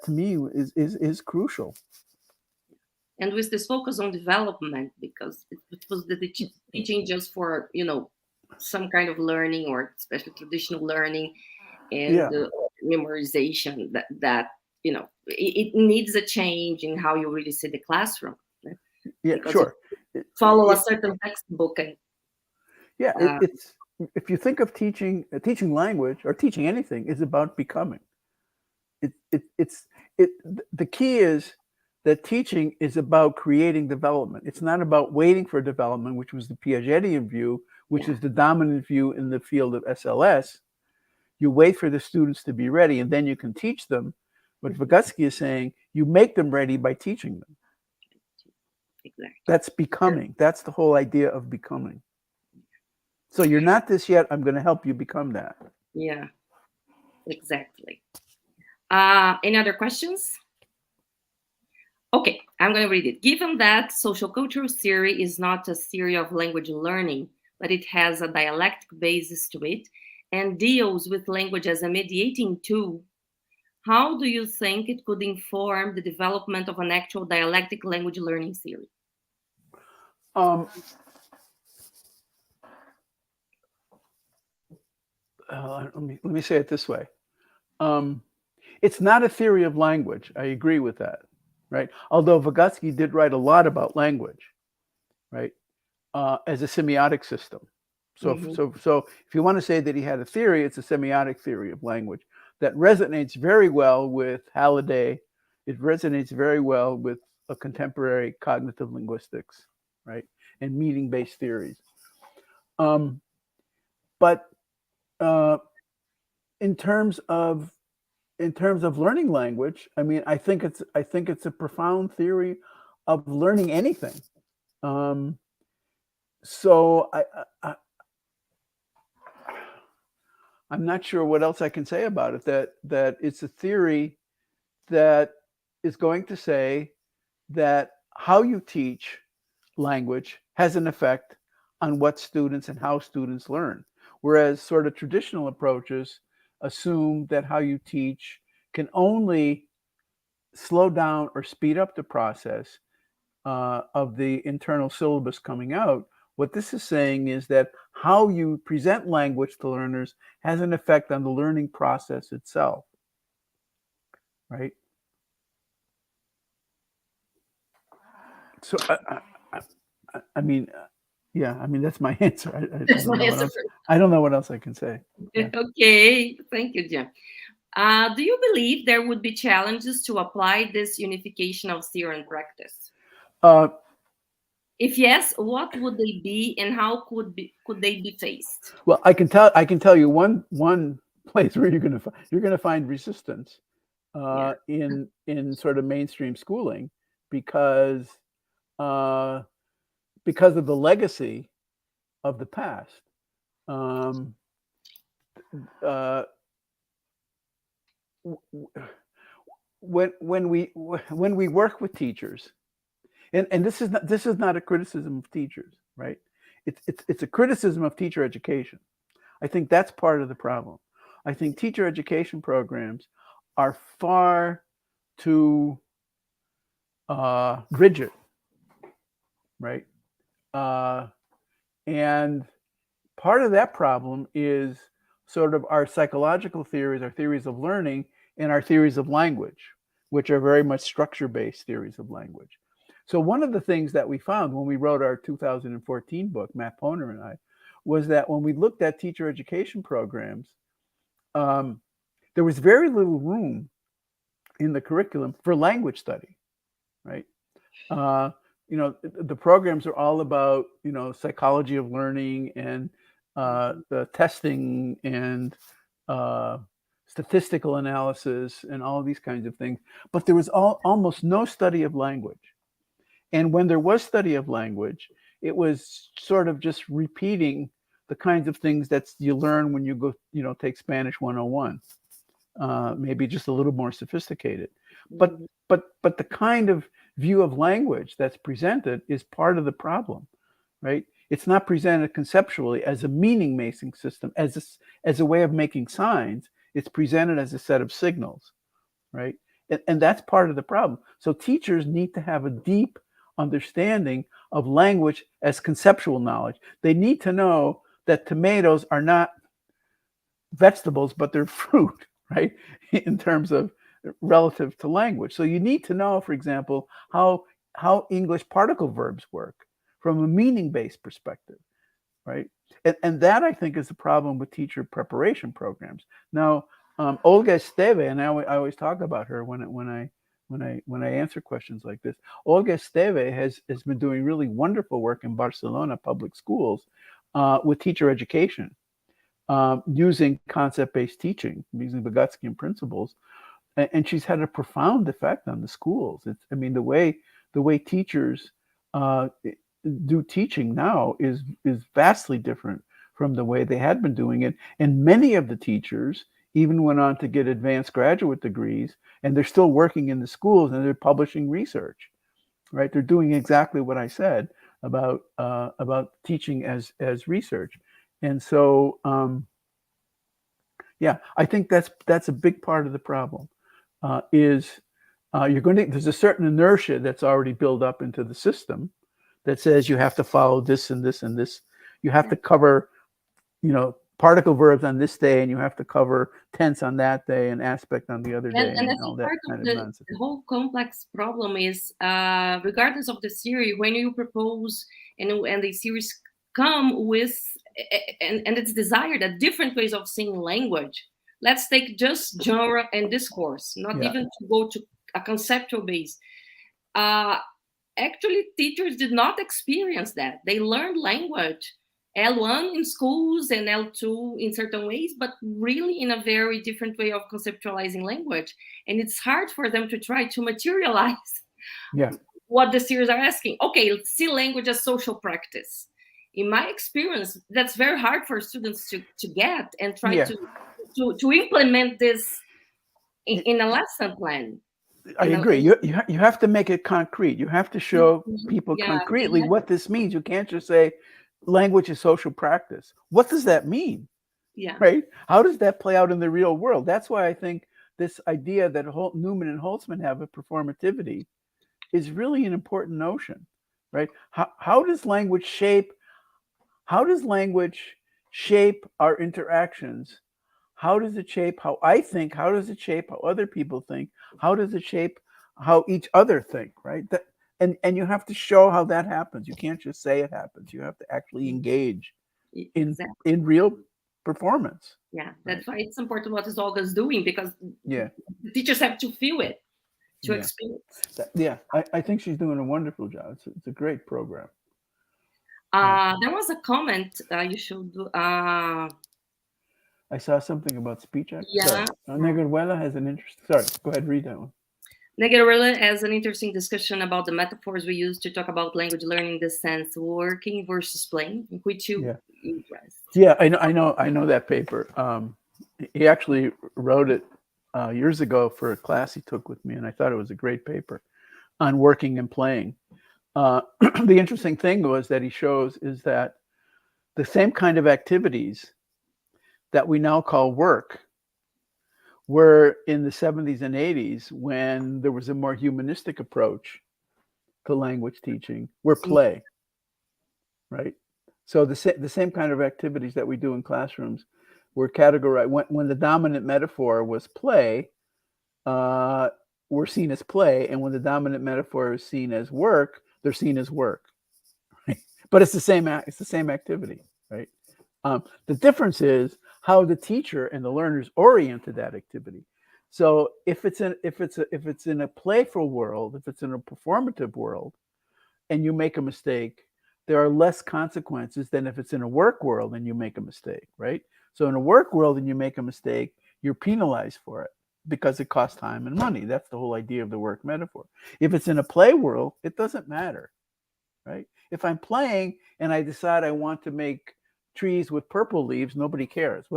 to me is crucial. And with this focus on development, because it was the teaching just for, you know, some kind of learning, or especially traditional learning, and memorization, that you know, it needs a change in how you really see the classroom. Yeah, sure. Follow a certain textbook. And it's if you think of teaching language or teaching anything is about becoming. The key is that teaching is about creating development. It's not about waiting for development, which was the Piagetian view, which is the dominant view in the field of SLS. You wait for the students to be ready, and then you can teach them. But Vygotsky is saying you make them ready by teaching them. Exactly. That's becoming. That's the whole idea of becoming. So you're not this yet. I'm going to help you become that. Yeah, exactly. Any other questions? Okay, I'm going to read it. Given that social cultural theory is not a theory of language learning, but it has a dialectic basis to it and deals with language as a mediating tool, how do you think it could inform the development of an actual dialectic language learning theory? Let me say it this way. It's not a theory of language. I agree with that, right? Although Vygotsky did write a lot about language, right, as a semiotic system. So, so if you want to say that he had a theory, it's a semiotic theory of language that resonates very well with Halliday. It resonates very well with a contemporary cognitive linguistics, right, and meaning-based theories. But in terms of learning language, I mean, I think it's a profound theory of learning anything. So I'm not sure what else I can say about it. That it's a theory that is going to say that how you teach language has an effect on what students and how students learn. Whereas sort of traditional approaches assume that how you teach can only slow down or speed up the process of the internal syllabus coming out. What this is saying is that how you present language to learners has an effect on the learning process itself, right? So, I mean, yeah, I mean, that's my answer. I don't know what else I can say. Yeah. Okay, thank you, Jim. Do you believe there would be challenges to apply this unification of theory and practice? If yes, what would they be, and how could they be faced? Well, I can tell you one place where you're going to find resistance in sort of mainstream schooling, because because of the legacy of the past. When we work with teachers, and this is not a criticism of teachers, right? It's a criticism of teacher education. I think that's part of the problem. I think teacher education programs are far too rigid, right? And part of that problem is sort of our psychological theories, our theories of learning, and our theories of language, which are very much structure-based theories of language. So one of the things that we found when we wrote our 2014 book, Matt Poner and I, was that when we looked at teacher education programs, there was very little room in the curriculum for language study, right? The programs are all about, psychology of learning and the testing and statistical analysis and all these kinds of things. But there was almost no study of language. And when there was study of language, it was sort of just repeating the kinds of things that you learn when you go, take Spanish 101, maybe just a little more sophisticated. But the kind of view of language that's presented is part of the problem, right? It's not presented conceptually as a meaning-making system, as a way of making signs. It's presented as a set of signals, right? And that's part of the problem. So teachers need to have a deep understanding of language as conceptual knowledge. They need to know that tomatoes are not vegetables, but they're fruit, right? In terms of relative to language. So you need to know, for example, how English particle verbs work from a meaning-based perspective, right? And that, I think, is the problem with teacher preparation programs. Now, Olga Esteve, and I always talk about her when I answer questions like this. Olga Esteve has been doing really wonderful work in Barcelona public schools with teacher education, using concept-based teaching, using Vygotskian principles, and she's had a profound effect on the schools. The way teachers do teaching now is vastly different from the way they had been doing it. And many of the teachers even went on to get advanced graduate degrees, and they're still working in the schools and they're publishing research, right? They're doing exactly what I said about teaching as research. And so, I think that's a big part of the problem. There's a certain inertia that's already built up into the system that says you have to follow this and this and this. You have to cover, particle verbs on this day, and you have to cover tense on that day and aspect on the other day, and I all think that part kind of of nonsense. the whole complex problem is, regardless of the theory, when you propose and the series come with, and it's desired that different ways of seeing language. Let's take just genre and discourse, not even to go to a conceptual base. Actually, teachers did not experience that. They learned language L1 in schools and L2 in certain ways, but really in a very different way of conceptualizing language. And it's hard for them to try to materialize what the series are asking. Okay, let's see language as social practice. In my experience, that's very hard for students to get and try to implement this in a lesson plan. I agree. You have to make it concrete. You have to show people concretely what this means. You can't just say language is social practice. What does that mean? Yeah. Right? How does that play out in the real world? That's why I think this idea that Newman and Holtzman have of performativity is really an important notion, right? How does language shape our interactions? How does it shape how I think? How does it shape how other people think? How does it shape how each other think, right? And you have to show how that happens. You can't just say it happens. You have to actually engage in real performance. Yeah, that's why it's important what is Olga's doing, because the teachers have to feel it, to experience. I think she's doing a wonderful job. It's a great program. There was a comment you should do. I saw something about speech act. Yeah. Negueruela has an interest. Sorry, go ahead, read that one. Negarilla has an interesting discussion about the metaphors we use to talk about language learning in the sense working versus playing, in which you impressed. Yeah, I know that paper. He actually wrote it years ago for a class he took with me, and I thought it was a great paper on working and playing. The interesting thing was that he shows is that the same kind of activities that we now call work were in the 70s and 80s, when there was a more humanistic approach to language teaching, were play, right? So the same kind of activities that we do in classrooms were categorized. When the dominant metaphor was play, were seen as play, and when the dominant metaphor is seen as work, they're seen as work. Right? But it's the same activity, right? The difference is how the teacher and the learners oriented that activity. So if it's in a playful world, if it's in a performative world, and you make a mistake, there are less consequences than if it's in a work world and you make a mistake, right? So in a work world and you make a mistake, you're penalized for it because it costs time and money. That's the whole idea of the work metaphor. If it's in a play world, it doesn't matter, right? If I'm playing and I decide I want to make trees with purple leaves, nobody cares.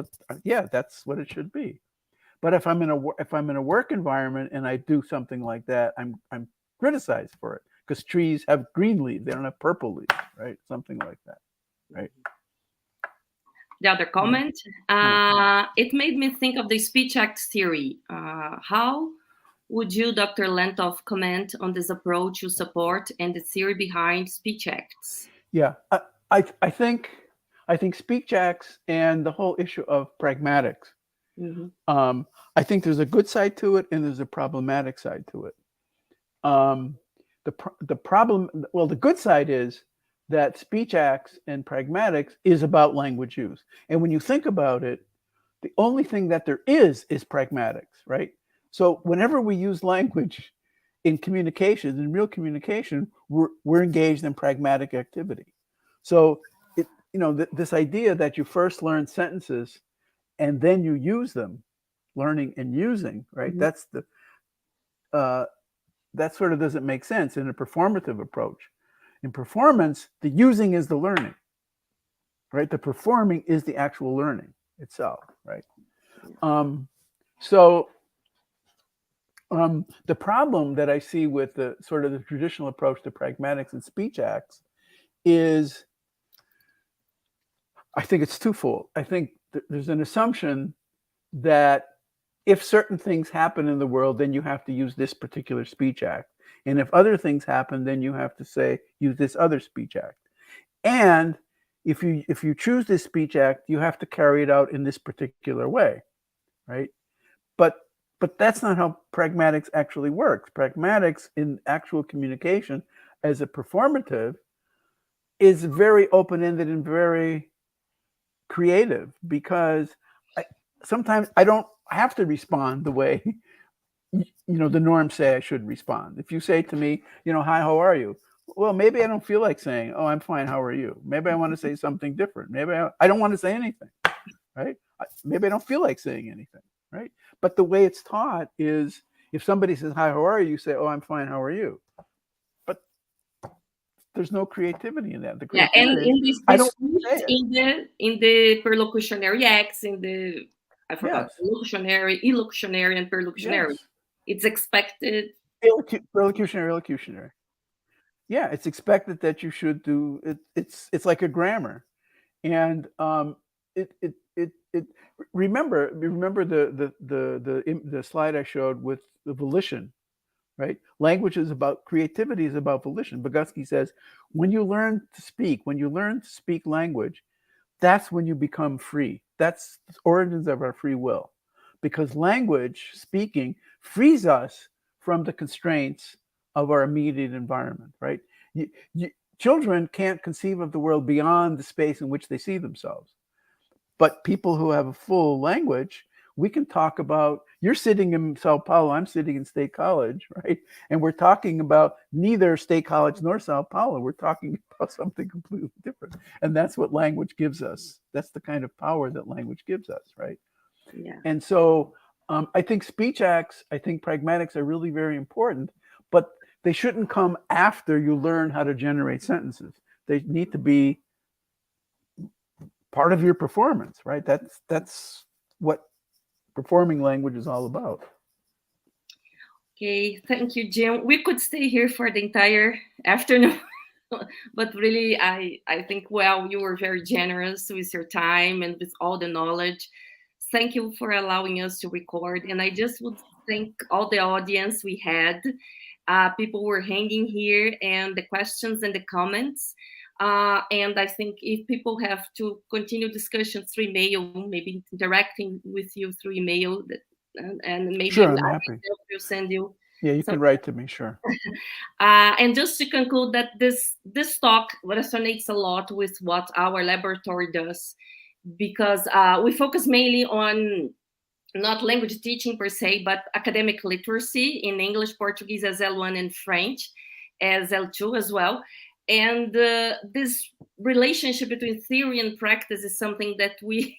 That's what it should be. But if I'm in a work environment and I do something like that, I'm criticized for it, because trees have green leaves, they don't have purple leaves, right? Something like that, right? The other comment, it made me think of the speech acts theory. How would you, Dr. Lentoff, comment on this approach you support and the theory behind speech acts? Yeah, I think speech acts and the whole issue of pragmatics. I think there's a good side to it and there's a problematic side to it. The problem, well, the good side is that speech acts and pragmatics is about language use. And when you think about it, the only thing that there is pragmatics, right? So whenever we use language in communication, in real communication, we're engaged in pragmatic activity. So this idea that you first learn sentences and then you use them, learning and using, right? That sort of doesn't make sense in a performative approach. In performance, the using is the learning, right? The performing is the actual learning itself, right? The problem that I see with the sort of the traditional approach to pragmatics and speech acts is, I think it's twofold. I think there's an assumption that if certain things happen in the world, then you have to use this particular speech act. And if other things happen, then you have to use this other speech act. And if you choose this speech act, you have to carry it out in this particular way, right? But that's not how pragmatics actually works. Pragmatics in actual communication as a performative is very open-ended and very creative, because sometimes I don't have to respond the way the norms say I should respond. If you say to me, hi, how are you? Well, maybe I don't feel like saying, oh, I'm fine, how are you? Maybe I want to say something different. Maybe I don't want to say anything, right? Maybe I don't feel like saying anything, right? But the way it's taught is, if somebody says, hi, how are you? You say, oh, I'm fine, how are you? But there's no creativity in that. And in this in the perlocutionary acts, I forgot, locutionary, illocutionary, and perlocutionary. Yes. It's expected. Perlocutionary. Yeah, it's expected that you should do it. It's like a grammar, and remember the slide I showed with the volition, right? Language is about, creativity is about volition. Vygotsky says, when you learn to speak language, that's when you become free. That's the origins of our free will, because language speaking frees us from the constraints of our immediate environment, right? Children can't conceive of the world beyond the space in which they see themselves. But people who have a full language, we can talk about, you're sitting in Sao Paulo, I'm sitting in State College, right? And we're talking about neither State College nor Sao Paulo. We're talking about something completely different. And that's what language gives us. That's the kind of power that language gives us, right? Yeah. And so I think speech acts, I think pragmatics are really very important, but they shouldn't come after you learn how to generate sentences. They need to be part of your performance, right? That's what performing language is all about. Okay, thank you, Jim. We could stay here for the entire afternoon, but really, I think, well, you were very generous with your time and with all the knowledge. Thank you for allowing us to record. And I just would thank all the audience we had. People were hanging here, and the questions and the comments. And I think if people have to continue discussions through email, maybe interacting with you through email, and maybe Sure, I'm happy. will send you. Yeah, you can write to me, sure. And just to conclude that this talk resonates a lot with what our laboratory does, because we focus mainly on not language teaching per se, but academic literacy in English, Portuguese as L1, and French as L2 as well. And this relationship between theory and practice is something that we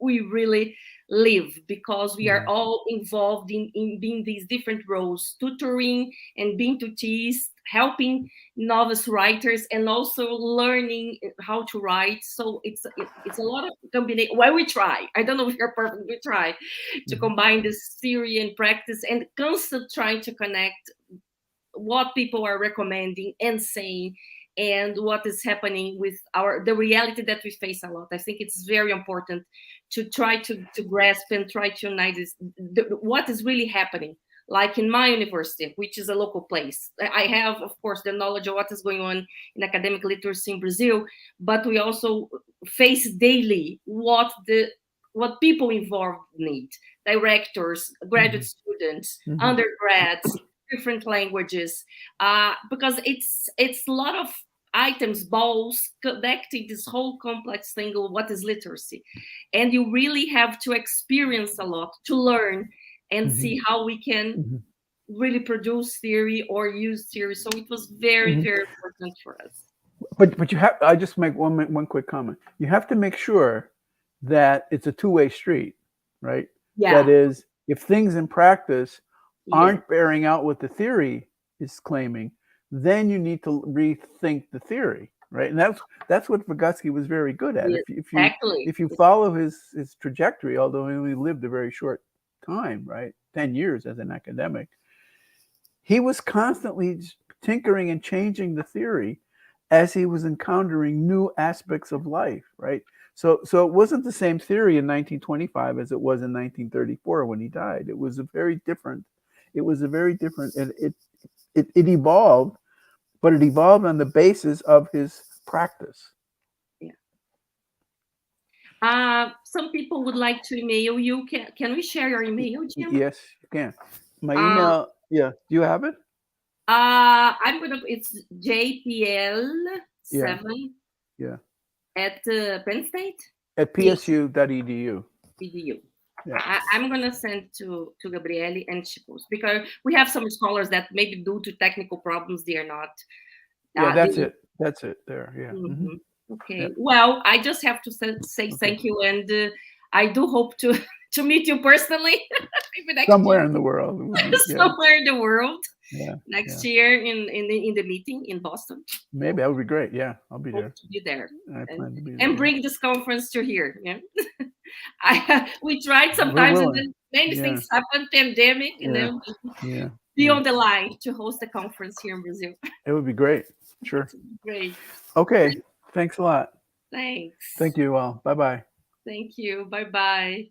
really live, because we are all involved in being these different roles, tutoring and being tutees, helping novice writers, and also learning how to write. So it's a lot of combination. Well, we try. I don't know if you're perfect. We try to combine this theory and practice, and constant trying to connect what people are recommending and saying, and what is happening with the reality that we face a lot. I think it's very important to try to grasp and try to unite what is really happening. Like in my university, which is a local place, I have, of course, the knowledge of what is going on in academic literacy in Brazil, but we also face daily what people involved need: directors, graduate students, undergrads, different languages, because it's a lot of items, balls connecting this whole complex thing of what is literacy. And you really have to experience a lot to learn and see how we can really produce theory or use theory. So it was very, very important for us. But you have, I just make one quick comment. You have to make sure that it's a two-way street, right? Yeah. That is, if things in practice aren't bearing out what the theory is claiming, then you need to rethink the theory, right? And that's what Vygotsky was very good at. Yes, if you follow his trajectory, although he only lived a very short time, right, 10 years as an academic, he was constantly tinkering and changing the theory as he was encountering new aspects of life, right? So it wasn't the same theory in 1925 as it was in 1934 when he died. It was a very different. And it evolved, but it evolved on the basis of his practice. Yeah. Some people would like to email you. Can we share your email, Jim? Yes, you can. My email, do you have it? It's JPL7 at Penn State? At psu.edu. EDU. Yeah. I'm going to send to Gabriele and Chipos, because we have some scholars that maybe due to technical problems, they are not. That's it there. Yeah. Okay. Yeah. Well, I just have to say thank you. And I do hope to meet you personally. Somewhere in the world. Somewhere in the world. Yeah. Next year in the meeting in Boston. Maybe that would be great. Yeah, I'll be there. To be there. I plan to be there. And bring this conference to here. Yeah. We tried sometimes, and then many things happened, pandemic, and then be on the line to host a conference here in Brazil. It would be great. Sure. Great. Okay. Thanks a lot. Thanks. Thank you all. Bye-bye. Thank you. Bye-bye.